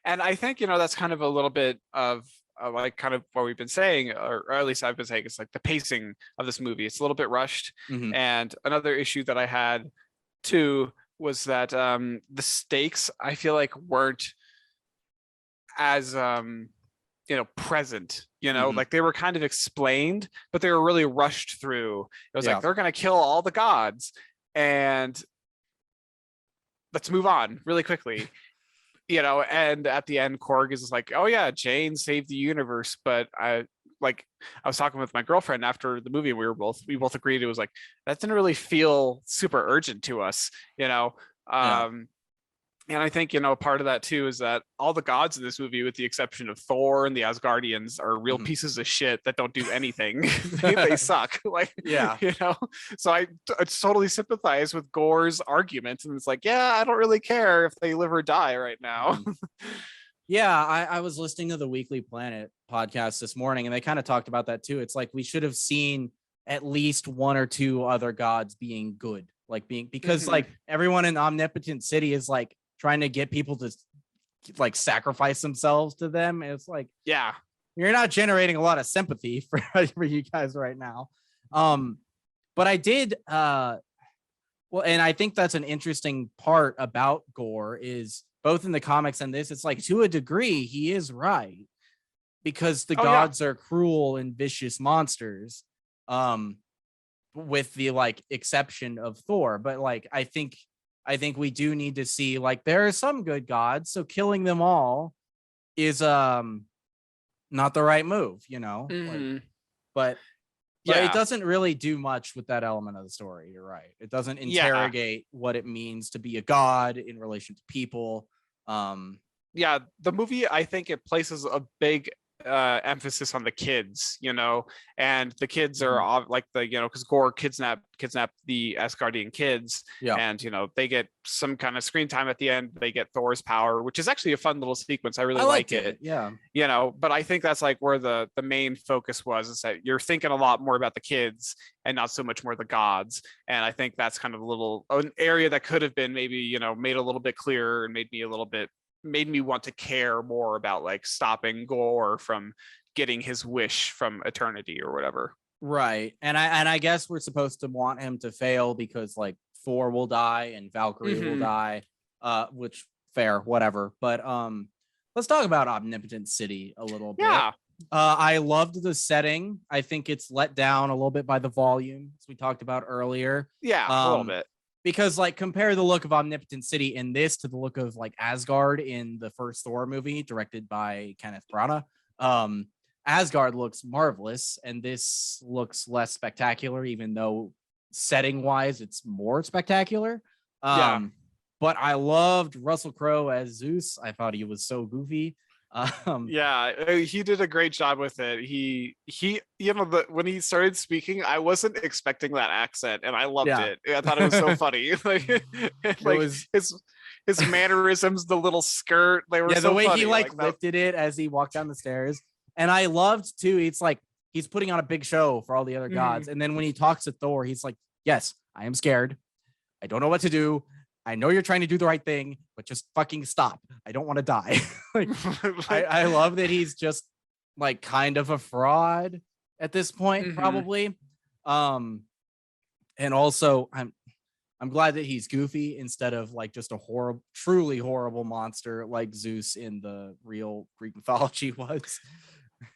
And I think that's kind of a little bit of like kind of what we've been saying, or at least I've been saying, it's like the pacing of this movie. It's a little bit rushed. And another issue that I had too was that the stakes I feel like weren't as present, like they were kind of explained, but they were really rushed through. It was like, they're gonna kill all the gods and let's move on really quickly. And at the end, Korg is like, oh yeah, Jane saved the universe. But I was talking with my girlfriend after the movie, we both agreed it was like, that didn't really feel super urgent to us, and I think, part of that too is that all the gods in this movie, with the exception of Thor and the Asgardians, are real pieces of shit that don't do anything. They suck. So I totally sympathize with Gore's argument. And it's like, I don't really care if they live or die right now. I was listening to the Weekly Planet podcast this morning, and they kind of talked about that too. It's like we should have seen at least 1 or 2 other gods being good, because like everyone in Omnipotent City is like trying to get people to like sacrifice themselves to them. And it's like, you're not generating a lot of sympathy for you guys right now. But I did, and I think that's an interesting part about Gore is both in the comics and this, it's like to a degree, he is right, because the gods are cruel and vicious monsters, with the like exception of Thor. But like, I think we do need to see like there are some good gods, so killing them all is not the right move, but it doesn't really do much with that element of the story. You're right. It doesn't interrogate what it means to be a god in relation to people. The movie, I think it places a big emphasis on the kids, and the kids are like because Gore kidnapped the Asgardian kids, and they get some kind of screen time at the end. They get Thor's power, which is actually a fun little sequence. I really like it. But I think that's like where the main focus was, is that you're thinking a lot more about the kids and not so much more the gods. And I think that's kind of an area that could have been maybe made a little bit clearer and made me want to care more about like stopping Gore from getting his wish from eternity or whatever. Right. And I guess we're supposed to want him to fail because like Thor will die and Valkyrie will die, which fair, whatever. But let's talk about Omnipotent City a little bit. Yeah. I loved the setting. I think it's let down a little bit by the volume, as we talked about earlier. Yeah, a little bit. Because like compare the look of Omnipotent City in this to the look of like Asgard in the first Thor movie directed by Kenneth Branagh. Asgard looks marvelous, and this looks less spectacular, even though setting wise it's more spectacular. Yeah. But I loved Russell Crowe as Zeus. I thought he was so goofy. Yeah, he did a great job with it. He when he started speaking, I wasn't expecting that accent, and I loved it. I thought it was so funny. Like was his mannerisms, the little skirt, they were the so way funny. he like lifted it as he walked down the stairs. And I loved too, it's like he's putting on a big show for all the other gods. And then when he talks to Thor, he's like, yes, I am scared. I don't know what to do. I know you're trying to do the right thing, but just fucking stop. I don't want to die. Like, I love that he's just like kind of a fraud at this point, probably. And also I'm glad that he's goofy instead of like just a horrible, truly horrible monster like Zeus in the real Greek mythology was.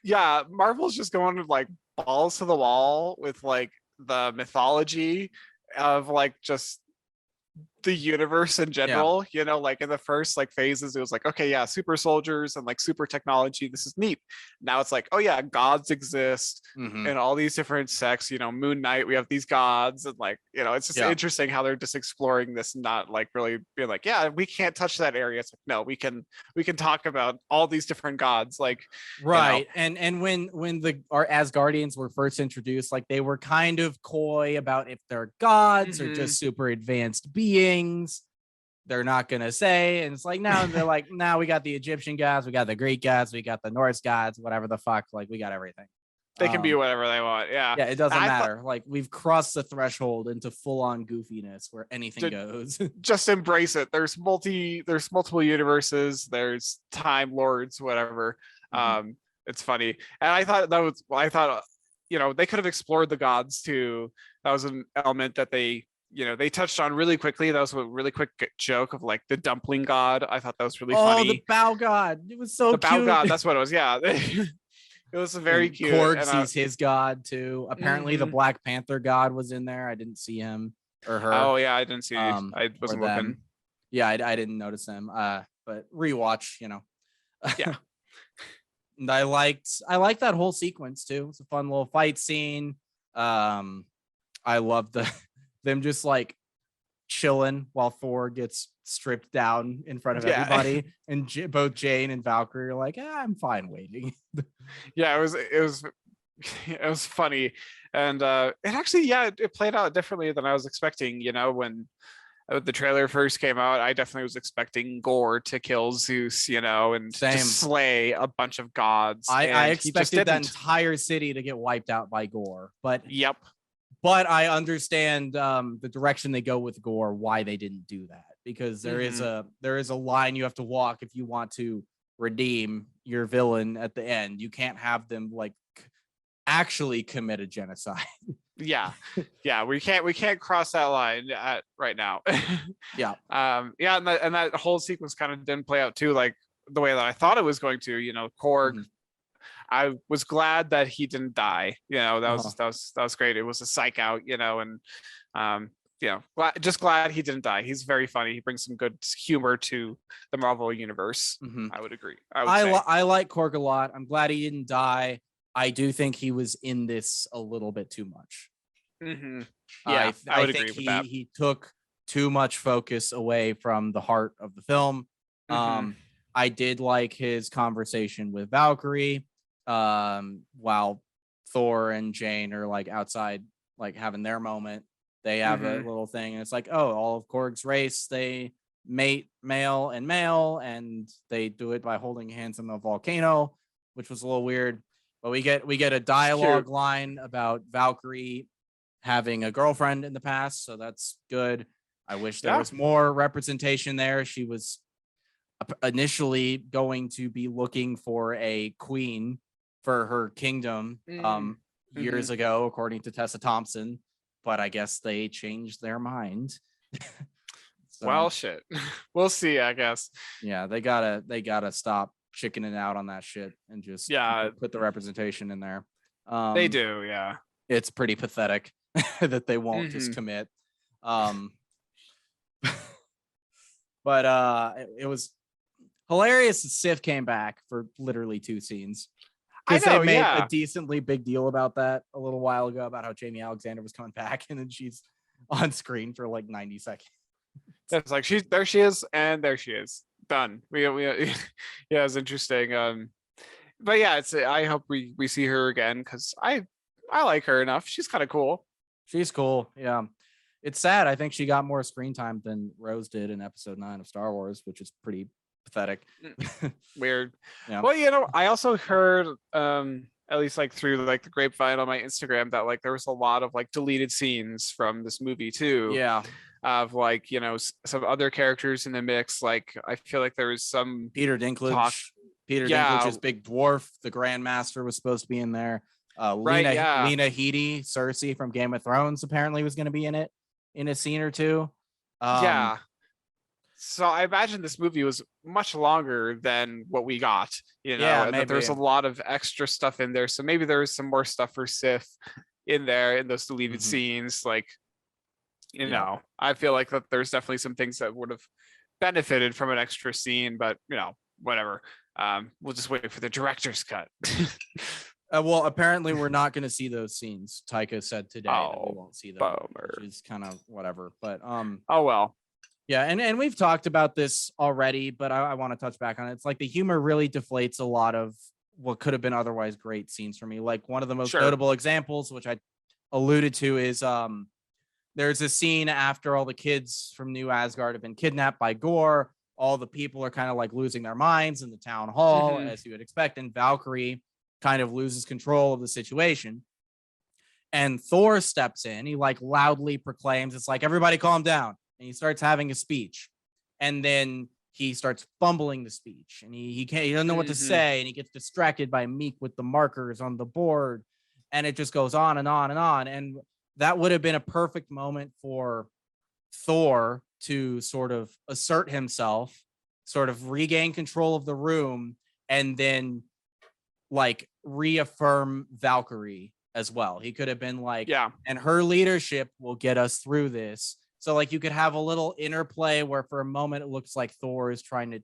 Yeah, Marvel's just going like balls to the wall with like the mythology of like just the universe in general. You know, like in the first like phases it was like, okay, yeah, super soldiers and like super technology, this is neat. Now it's like, oh yeah, gods exist and all these different sects, you know, Moon Knight, we have these gods, and like, you know, it's just interesting how they're just exploring this, not like really being like, yeah, we can't touch that area. It's like, no, we can talk about all these different gods, like, right. You know. And when our Asgardians were first introduced, like they were kind of coy about if they're gods or just super advanced beings. They're not gonna say, and it's like now they're like, now we got the Egyptian gods, we got the Greek gods, we got the Norse gods, whatever the fuck, like we got everything. They can be whatever they want. Yeah, it doesn't matter. Like we've crossed the threshold into full-on goofiness where anything goes. Just embrace it. There's multiple universes, there's time lords, whatever. It's funny, and I thought you know, they could have explored the gods too. That was an element that they touched on really quickly. That was a really quick joke of like the dumpling god. I thought that was really funny. Oh, the bow god. It was so cute. The bow god, that's what it was. Yeah. It was very cute. Korg sees his god too. Apparently the Black Panther god was in there. I didn't see him or her. Oh yeah, I didn't see. I wasn't looking. Yeah, I didn't notice them. But rewatch, you know. Yeah. And I liked that whole sequence too. It's a fun little fight scene. I love them just like chilling while Thor gets stripped down in front of everybody, and both Jane and Valkyrie are like, I'm fine waiting. Yeah, it was funny, and it actually, it played out differently than I was expecting. You know, when the trailer first came out, I definitely was expecting Gore to kill Zeus, you know, and just slay a bunch of gods. I expected that entire city to get wiped out by Gore, but yep. But I understand the direction they go with Gore, why they didn't do that, because there is a line you have to walk if you want to redeem your villain at the end. You can't have them like actually commit a genocide. Yeah, we can't cross that line right now. Yeah, and that whole sequence kind of didn't play out too, like the way that I thought it was going to. You know, Korg. I was glad that he didn't die. You know, that was great. It was a psych out, you know, and just glad he didn't die. He's very funny. He brings some good humor to the Marvel universe. I would agree. I like Korg a lot. I'm glad he didn't die. I do think he was in this a little bit too much. Yeah, I would agree with that. He took too much focus away from the heart of the film. I did like his conversation with Valkyrie. While Thor and Jane are like outside, like having their moment, they have a little thing, and it's like, oh, all of Korg's race, they mate male and male, and they do it by holding hands in a volcano, which was a little weird. But we get a dialogue line about Valkyrie having a girlfriend in the past, so that's good. I wish there was more representation there. She was initially going to be looking for a queen for her kingdom years ago, according to Tessa Thompson, but I guess they changed their mind. So well, shit. We'll see, I guess. yeah, they gotta stop chickening out on that shit and just put the representation in there. They do, yeah. It's pretty pathetic that they won't just Mhm. commit. But it was hilarious that Sif came back for literally 2 scenes. I Because they know, made a yeah. decently big deal about that a little while ago about how Jamie Alexander was coming back, and then she's on screen for like 90 seconds. It's like there she is, and there she is. Done. We yeah, it's interesting. But yeah, I hope we see her again because I like her enough. She's kind of cool. She's cool. Yeah. It's sad. I think she got more screen time than Rose did in episode 9 of Star Wars, which is pretty pathetic. Weird. Yeah. Well, I also heard at least like through like the grapevine on my Instagram that like there was a lot of like deleted scenes from this movie too. Yeah. Of like, some other characters in the mix. Like I feel like there was some Peter Dinklage. talk. Peter Dinklage's big dwarf, the Grandmaster, was supposed to be in there. Right, Lena Headey, Cersei from Game of Thrones, apparently was going to be in it in a scene or two. Yeah. So I imagine this movie was much longer than what we got, and that there's a lot of extra stuff in there. So maybe there was some more stuff for Sif in there in those deleted scenes. Like, I feel like that there's definitely some things that would have benefited from an extra scene, but whatever. We'll just wait for the director's cut. Well, apparently we're not going to see those scenes. Taika said today that we won't see them, which is kind of whatever. But oh well. Yeah, and we've talked about this already, but I want to touch back on it. It's like the humor really deflates a lot of what could have been otherwise great scenes for me. Like one of the most notable examples, which I alluded to, is there's a scene after all the kids from New Asgard have been kidnapped by Gore. All the people are kind of like losing their minds in the town hall, as you would expect, and Valkyrie kind of loses control of the situation. And Thor steps in. He like loudly proclaims, it's like, everybody calm down. And he starts having a speech. And then he starts fumbling the speech. And he doesn't know what to say. And he gets distracted by Meek with the markers on the board. And it just goes on and on and on. And that would have been a perfect moment for Thor to sort of assert himself, sort of regain control of the room, and then like reaffirm Valkyrie as well. He could have been like, and her leadership will get us through this. So like you could have a little interplay where for a moment it looks like Thor is trying to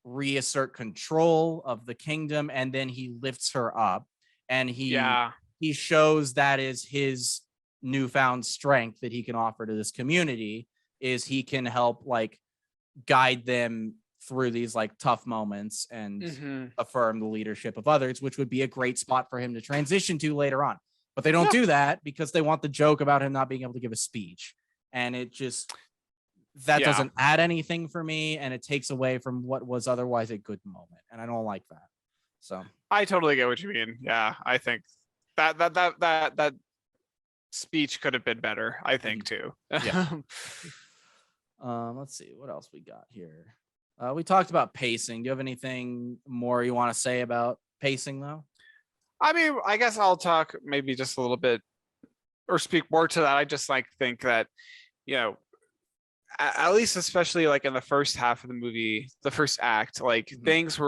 reassert control of the kingdom, and then he lifts her up, and he shows that is his newfound strength that he can offer to this community, is he can help like guide them through these like tough moments and affirm the leadership of others, which would be a great spot for him to transition to later on. But they don't do that because they want the joke about him not being able to give a speech. And it just, doesn't add anything for me, and it takes away from what was otherwise a good moment. And I don't like that. So I totally get what you mean. Yeah, I think that speech could have been better, I think too. Let's see what else we got here. We talked about pacing. Do you have anything more you want to say about pacing though? I mean, I guess I'll talk maybe just a little bit or speak more to that. I just like think that, at least especially like in the first half of the movie, the first act, like things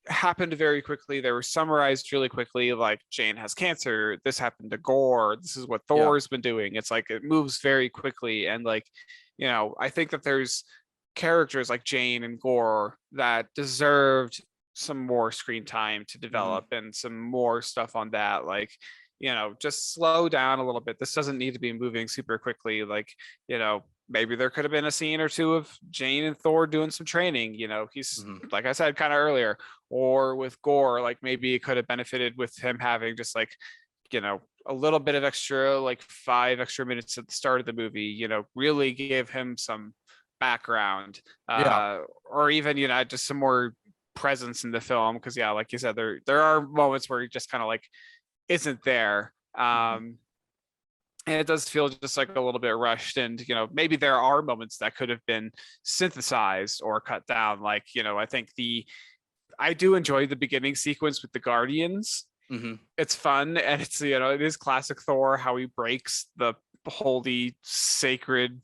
happened very quickly. They were summarized really quickly. Like Jane has cancer. This happened to Gore. This is what Thor's been doing. It's like it moves very quickly. And like, I think that there's characters like Jane and Gore that deserved some more screen time to develop and some more stuff on that. Like, just slow down a little bit. This doesn't need to be moving super quickly. Like, maybe there could have been a scene or two of Jane and Thor doing some training. He's like I said kind of earlier, or with Gore, like maybe it could have benefited with him having just like, a little bit of extra, like 5 extra minutes at the start of the movie, really give him some background, or even, just some more presence in the film. Because like you said, there are moments where he just kind of like isn't there. And it does feel just like a little bit rushed, and maybe there are moments that could have been synthesized or cut down. Like, I think I do enjoy the beginning sequence with the Guardians. It's fun, and it's it is classic Thor, how he breaks the holy sacred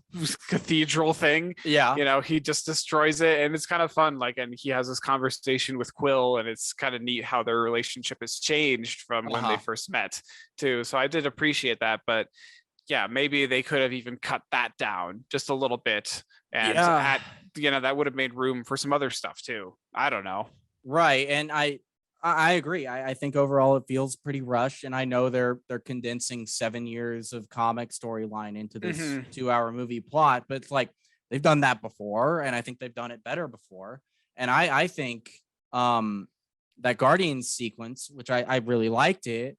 cathedral thing. Yeah. You know, he just destroys it, and it's kind of fun. Like, and he has this conversation with Quill, and it's kind of neat how their relationship has changed from when they first met too. So I did appreciate that, but yeah, maybe they could have even cut that down just a little bit, and that would have made room for some other stuff too. I don't know. Right. And I agree. I think overall it feels pretty rushed, and I know they're condensing 7 years of comic storyline into this 2-hour movie plot, but it's like they've done that before, and I think they've done it better before. And I think that Guardians sequence, which I really liked it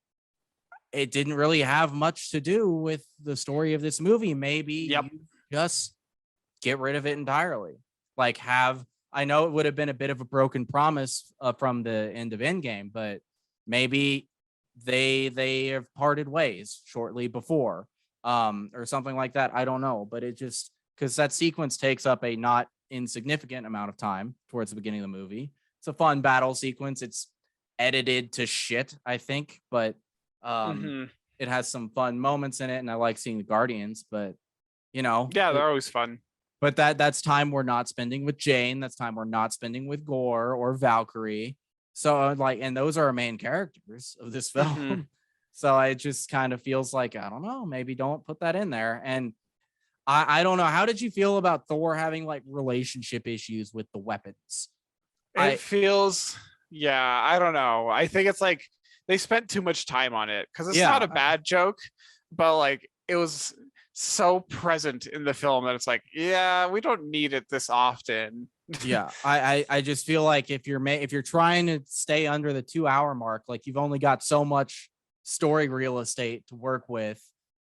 didn't really have much to do with the story of this movie. Maybe you just get rid of it entirely. Like I know it would have been a bit of a broken promise from the end of Endgame, but maybe they have parted ways shortly before or something like that. I don't know, but it just, because that sequence takes up a not insignificant amount of time towards the beginning of the movie. It's a fun battle sequence. It's edited to shit, I think, but it has some fun moments in it, and I like seeing the Guardians, but they're always fun. But that's time we're not spending with Jane. That's time we're not spending with Gore or Valkyrie. So and those are our main characters of this film. So it just kind of feels like, I don't know, maybe don't put that in there. And I don't know. How did you feel about Thor having like relationship issues with the weapons? I don't know. I think it's like they spent too much time on it, because it's not a bad joke, but like it was so present in the film that it's like, we don't need it this often. I just feel like if you're trying to stay under the 2-hour mark, like you've only got so much story real estate to work with.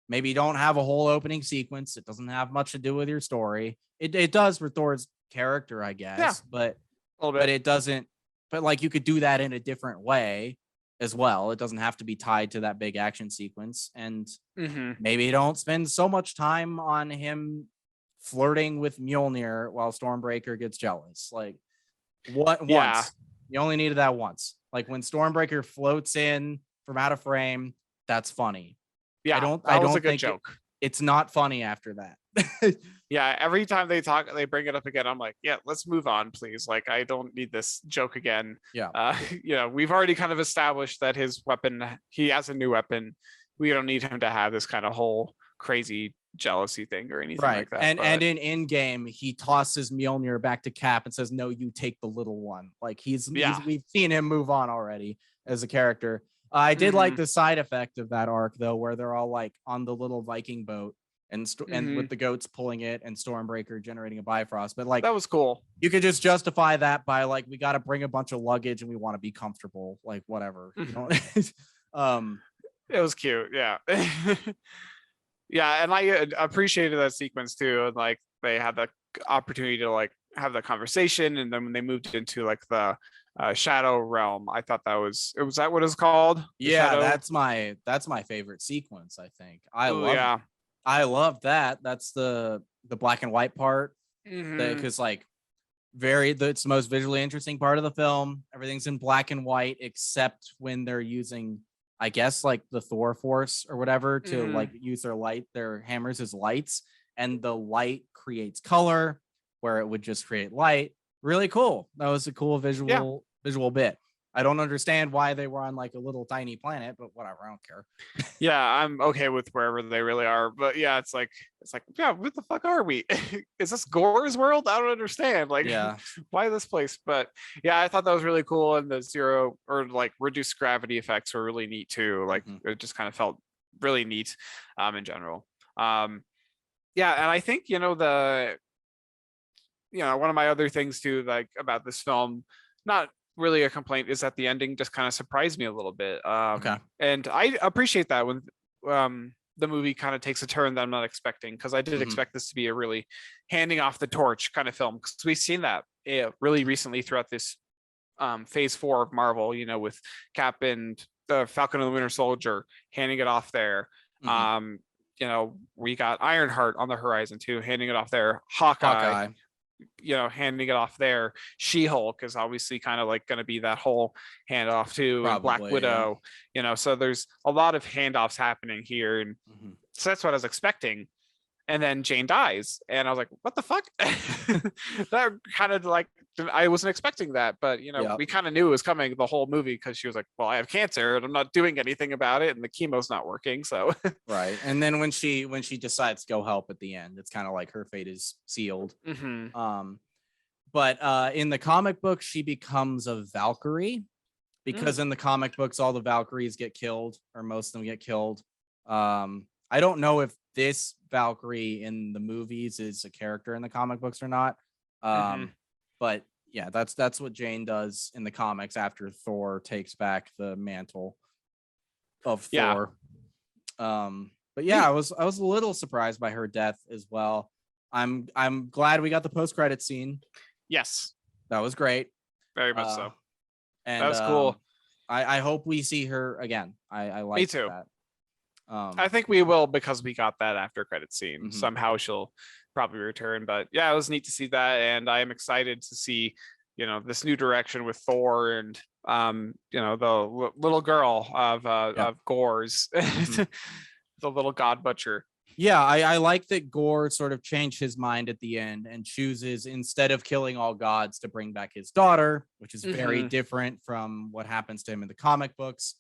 Maybe you don't have a whole opening sequence. It doesn't have much to do with your story. It does for Thor's character, I guess, but it doesn't. But like you could do that in a different way as well. It doesn't have to be tied to that big action sequence, and maybe don't spend so much time on him flirting with Mjolnir while Stormbreaker gets jealous. Like once. You only needed that once. Like when Stormbreaker floats in from out of frame, that's funny. I don't think a good joke. It's not funny after that. Every time they bring it up again, I'm like, let's move on, please. Like, I don't need this joke again. We've already kind of established that he has a new weapon. We don't need him to have this kind of whole crazy jealousy thing or anything like that. And in Endgame, he tosses Mjolnir back to Cap and says, "No, you take the little one." Like we've seen him move on already as a character. I did like the side effect of that arc though, where they're all like on the little Viking boat and with the goats pulling it and Stormbreaker generating a Bifrost. But like that was cool. You could just justify that by like, we got to bring a bunch of luggage and we want to be comfortable, like whatever. It was cute, yeah. And I appreciated that sequence too. And like they had the opportunity to like have that conversation, and then when they moved into like the Shadow Realm, I thought that was that what it's called? That's my favorite sequence. I think I love that. That's the black and white part, because like it's the most visually interesting part of the film. Everything's in black and white except when they're using, I guess, like the Thor force or whatever to like use their hammers as lights, and the light creates color where it would just create light. Really cool. That was a cool visual bit. I don't understand why they were on like a little tiny planet, but whatever, I don't care. I'm okay with wherever they really are, but it's like what the fuck are we? Is this Gore's world? I don't understand. Like, why this place? But I thought that was really cool, and the zero or like reduced gravity effects were really neat too. Like it just kind of felt really neat in general. And I think one of my other things too, like about this film, not really a complaint, is that the ending just kind of surprised me a little bit. And I appreciate that when the movie kind of takes a turn that I'm not expecting, because I did expect this to be a really handing off the torch kind of film, because we've seen that really recently throughout this phase 4 of Marvel, with Cap and the Falcon and the Winter Soldier handing it off there. We got Ironheart on the horizon too, handing it off there. Hawkeye, handing it off there. She-Hulk is obviously kind of like going to be that whole handoff too. Probably, Black Widow, so there's a lot of handoffs happening here, and So that's what I was expecting. And then Jane dies, and I was like, "What the fuck?" That kind of like I wasn't expecting that, but Yeah. we kind of knew it was coming the whole movie because she was like, "Well, I have cancer, and I'm not doing anything about it, and the chemo's not working." So Right. And then when she decides to go help at the end, it's kind of like her fate is sealed. hmm But in the comic book, she becomes a Valkyrie because in the comic books, all the Valkyries get killed, or most of them get killed. I don't know if this Valkyrie in the movies is a character in the comic books or not. hmm But yeah, that's what Jane does in the comics after Thor takes back the mantle of yeah, Thor. But yeah, neat. I was a little surprised by her death as well. I'm glad we got the post credit scene. Yes, That was great. very much Uh, so. That and was cool. I hope we see her again. I Me like too. that. I think we will because we got that after credit scene. Mhm. Somehow she'll probably return. But yeah, it was neat to see that, and I am excited to see, this new direction with Thor and the little girl Yeah. of Gore's, Mhm. the little god butcher. Yeah, I like that Gore sort of changed his mind at the end and chooses, instead of killing all gods, to bring back his daughter, which is very hmm different from what happens to him in the comic books.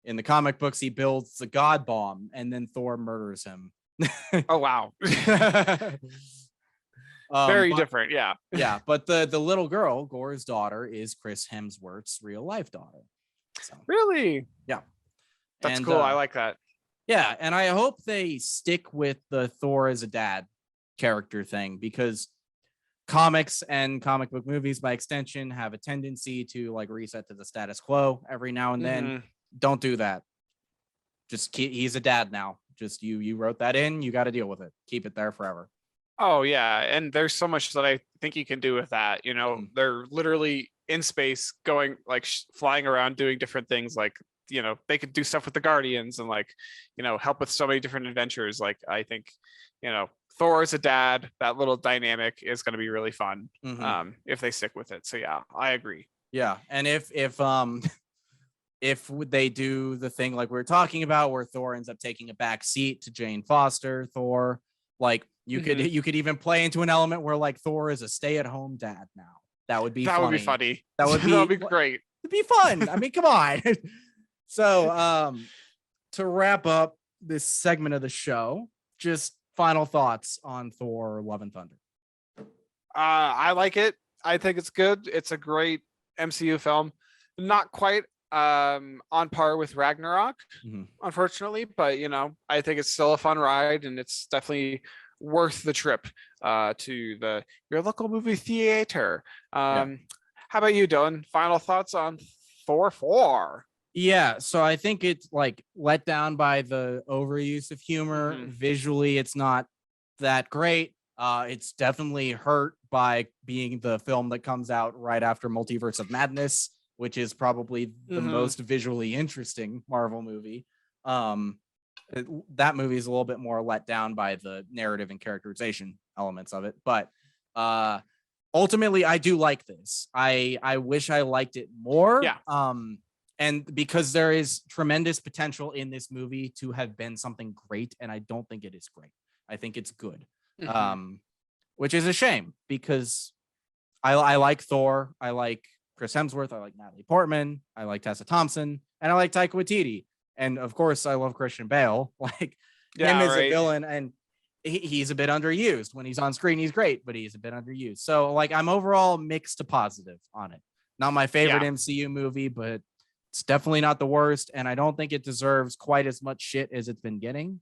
In the comic books, he builds the god bomb and then Thor murders him. Oh wow, um, very but different. Yeah, yeah, but the little girl, Gore's daughter, is Chris Hemsworth's real life daughter. So really, yeah, that's and cool. I like that. yeah, and I hope they stick with the Thor as a dad character thing, because comics and comic book movies by extension have a tendency to like reset to the status quo every now and then. hmm Don't do that. Just he's a dad now. Just you wrote that in, you got to deal with it. Keep it there forever. Oh yeah, and there's so much that I think you can do with that. Mhm. They're literally in space, going like flying around, doing different things. Like they could do stuff with the Guardians and like help with so many different adventures. Like I think Thor as a dad, that little dynamic is going to be really fun Mhm. if they stick with it. So yeah, I agree. Yeah, and if they do the thing like we were talking about where Thor ends up taking a back seat to Jane Foster, Thor, like Mhm. you could even play into an element where like Thor is a stay-at-home dad now. That would be That would be funny. funny. That would That would be be great. it'd be fun. I mean, come on. So to wrap up this segment of the show, just final thoughts on Thor Love and Thunder. I like it. I think it's good. It's a great MCU film. Not quite on par with Ragnarok, Mhm. unfortunately, but I think it's still a fun ride, and it's definitely worth the trip to your local movie theater. Yeah. How about you, Dylan? Final thoughts on Thor 4? Yeah, so I think it's like let down by the overuse of humor. Mhm. Visually, it's not that great. It's definitely hurt by being the film that comes out right after Multiverse of Madness, which is probably the Mhm. most visually interesting Marvel movie. Um, that movie is a little bit more let down by the narrative and characterization elements of it, but uh, ultimately, I do like this. I wish I liked it more. Yeah. And because there is tremendous potential in this movie to have been something great, and I don't think it is great. I think it's good, Mhm. which is a shame because I like Thor, I like Chris Hemsworth, I like Natalie Portman, I like Tessa Thompson, and I like Taika Waititi, and of course I love Christian Bale. Like him Yeah, as a right. villain, and he's a bit underused. When he's on screen, he's great, but he's a bit underused. So like I'm overall mixed to positive on it. Not my favorite Yeah. MCU movie, but it's definitely not the worst, and I don't think it deserves quite as much shit as it's been getting.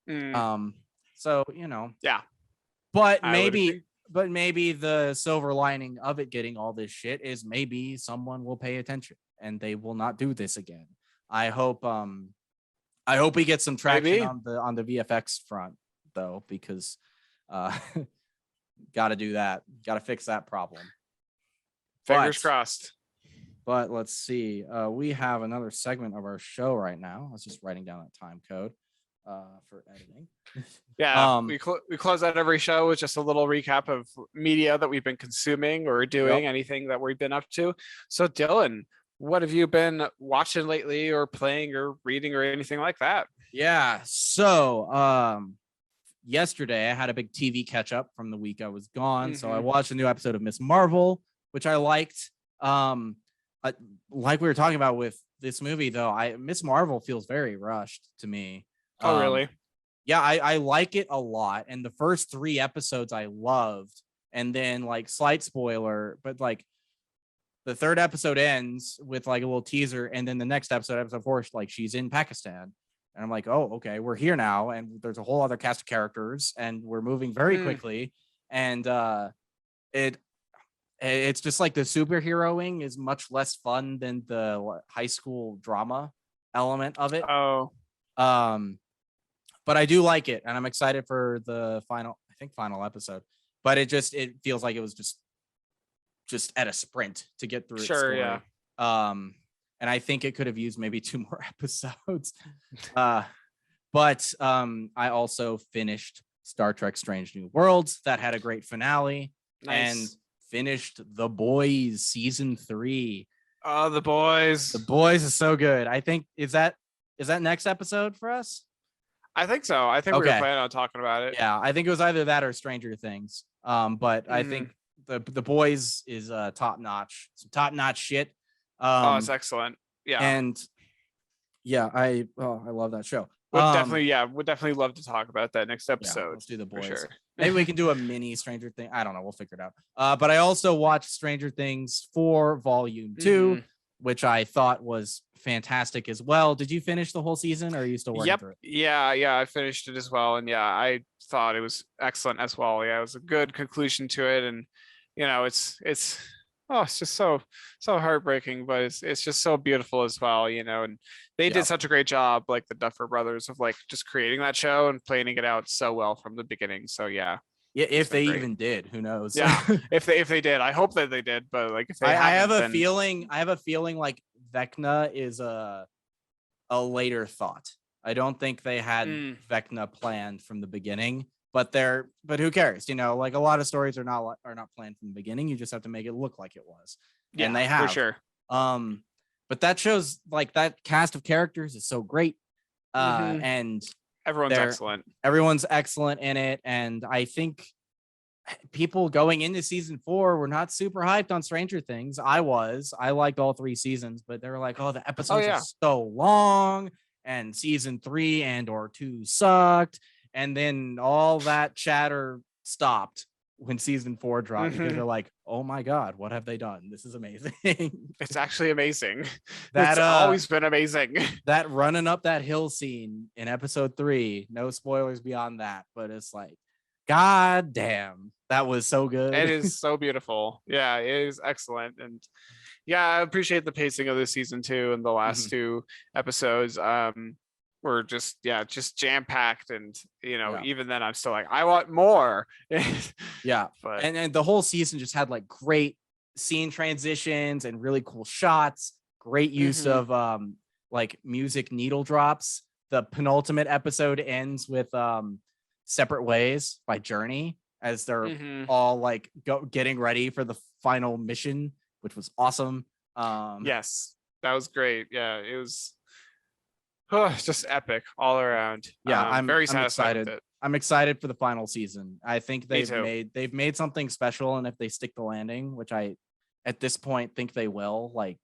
Mm, Um, so yeah, but I would maybe agree. the silver lining of it getting all this shit is maybe someone will pay attention and they will not do this again. I hope we get some traction Maybe. on the VFX front though, because uh got to do that. Got to fix that problem. Fingers But crossed. let's see. We have another segment of our show right now. I was just writing down that time code for editing. Yeah, we close out every show with just a little recap of media that we've been consuming or doing, Yep. anything that we've been up to. So Dylan, what have you been watching lately, or playing, or reading, or anything like that? Yeah. So, yesterday I had a big TV catch up from the week I was gone. So I Mm-hmm. watched a new episode of Miss Marvel, which I liked. Um, like we were talking about with this movie, though, Miss Marvel feels very rushed to me. Oh, Um, really? yeah, I like it a lot. And the first 3 episodes I loved. And then, like, slight spoiler, but like the third episode ends with like a little teaser, and then the next episode 4, like she's in Pakistan. And I'm like, oh, okay, we're here now, and there's a whole other cast of characters, and we're moving very Mm. quickly. And it it's just like the superheroing is much less fun than the high school drama element of it. Oh, Um, but I do like it, and I'm excited for the final episode. But it feels like it was just at a sprint to get through its sure, story. yeah. And I think it could have used maybe 2 more episodes. But I also finished Star Trek Strange New Worlds. That had a great finale. Nice. And finished The Boys season 3. Oh, The Boys. The Boys is so good. I think is that next episode for us? I think so. I think we were Okay. planning on talking about it. Yeah, I think it was either that or Stranger Things. But I think the Boys is top notch. Some top notch shit. Oh, it's excellent. Yeah. And yeah, I love that show. Would definitely love to talk about that next episode. Yeah, let's do The Boys. For sure. Maybe we can do a mini Stranger Thing. I don't know. We'll figure it out. But I also watched Stranger Things 4 Volume 2, which I thought was fantastic as well. Did you finish the whole season, or are you still working through it? Yeah, I finished it as well, and yeah, I thought it was excellent as well. Yeah, it was a good conclusion to it, and it's just so heartbreaking, but it's just so beautiful as well, and they did such a great job, like the Duffer Brothers, of like just creating that show and planning it out so well from the beginning. So yeah. Yeah, if they even did, who knows? Yeah, if they did, I hope that they did. But like, if they, I have a feeling like Vecna is a later thought. I don't think they had Vecna planned from the beginning, but who cares? Like a lot of stories are not planned from the beginning. You just have to make it look like it was, and they have for sure. But that shows, like, that cast of characters is so great, and everyone's excellent in it. And I think people going into season 4 were not super hyped on Stranger Things. I liked all 3 seasons, but they were like, oh, the episodes are so long, and season 3 and/or 2 sucked. And then all that chatter stopped when season 4 dropped, because they're like, oh my God, what have they done? This is amazing. It's actually amazing. That's always been amazing. That running up that hill scene in episode 3, no spoilers beyond that, but it's like, God damn, that was so good. It is so beautiful. Yeah, it is excellent. And yeah, I appreciate the pacing of the season 2 and the last 2 episodes. Were just jam-packed, and even then I'm still like, I want more. Yeah, but and the whole season just had like great scene transitions and really cool shots, great use of like music needle drops. The penultimate episode ends with Separate Ways by Journey, as they're all like getting ready for the final mission, which was awesome. Yes, that was great. Yeah, it was just epic all around. Yeah, I'm very satisfied excited. with it. I'm excited for the final season. I think they've made something special, and if they stick the landing, which I at this point think they will, like,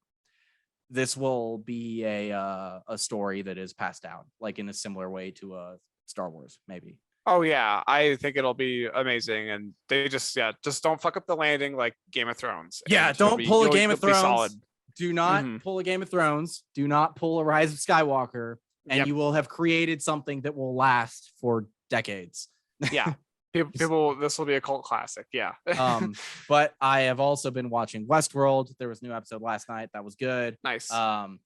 this will be a story that is passed down, like in a similar way to Star Wars, maybe. Oh yeah, I think it'll be amazing, and they just don't fuck up the landing like Game of Thrones. Yeah, don't pull a Game of Thrones. Solid. Do not pull a Game of Thrones. Do not pull a Rise of Skywalker, and you will have created something that will last for decades. Yeah. People, this will be a cult classic. Yeah. But I have also been watching Westworld. There was a new episode last night. That was good. Nice. And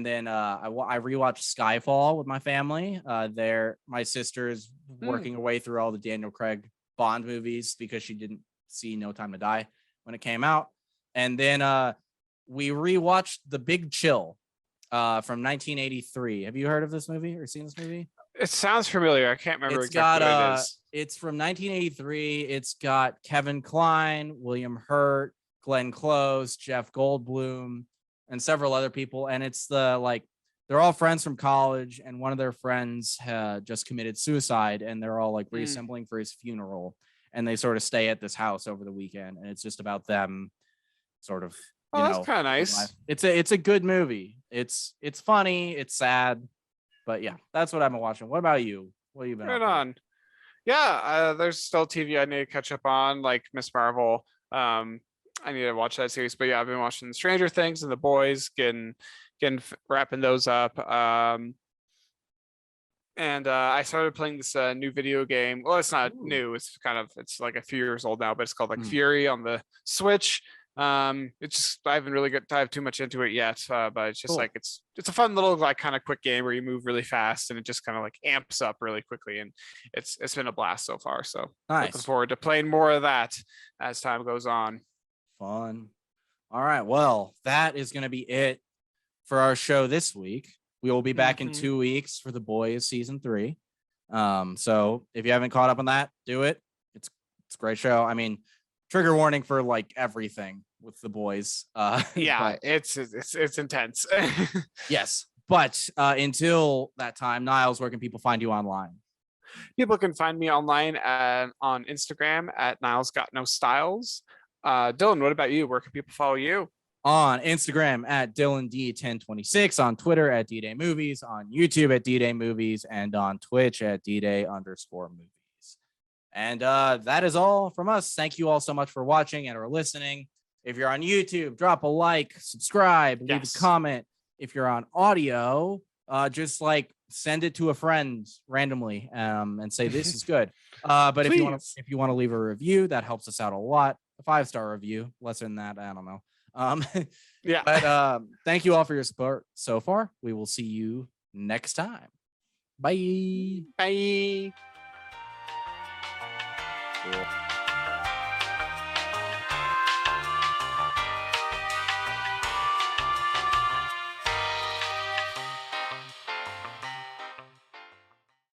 then I rewatched Skyfall with my family. My sister is working her way through all the Daniel Craig Bond movies because she didn't see No Time to Die when it came out. And then we rewatched The Big Chill from 1983. Have you heard of this movie or seen this movie? It sounds familiar. I can't remember exactly what it is. It's from 1983. It's got Kevin Kline, William Hurt, Glenn Close, Jeff Goldblum, and several other people, and it's they're all friends from college, and one of their friends just committed suicide, and they're all like reassembling for his funeral, and they sort of stay at this house over the weekend, and it's just about them sort of That's kind of nice. it's a good movie. It's funny, it's sad, but yeah, that's what I've been watching. What about you? What have you been Right up to? on. Yeah, there's still TV I need to catch up on, like Miss Marvel. I need to watch that series, but yeah, I've been watching Stranger Things and The Boys, wrapping those up. And I started playing this new video game. Well, it's not new. It's it's like a few years old now, but it's called like Fury on the Switch. It's just I haven't really got dive too much into it yet, but it's just like it's a fun little like kind of quick game where you move really fast and it just kind of like amps up really quickly, and it's been a blast so far. So looking forward to playing more of that as time goes on. Fun. All right, well, that is going to be it for our show this week. We will be back in 2 weeks for The Boys season 3. So if you haven't caught up on that, do it. It's a great show. I mean, trigger warning for like everything with The Boys. Yeah, it's intense. Yes, but until that time, Niles, where can people find you online? People can find me online on Instagram at Niles Got No Styles. Dylan, what about you? Where can people follow you? On Instagram at DylanD1026, on Twitter at D-Day Movies, on YouTube at D-Day Movies, and on Twitch at D-Day_movies. And that is all from us. Thank you all so much for watching and or listening. If you're on YouTube, drop a like, subscribe, leave a comment. If you're on audio, just like send it to a friend randomly and say this is good. But if you want to leave a review, that helps us out a lot. A 5-star review, lesser than that, I don't know. Yeah. But thank you all for your support so far. We will see you next time. Bye. Bye. Cool.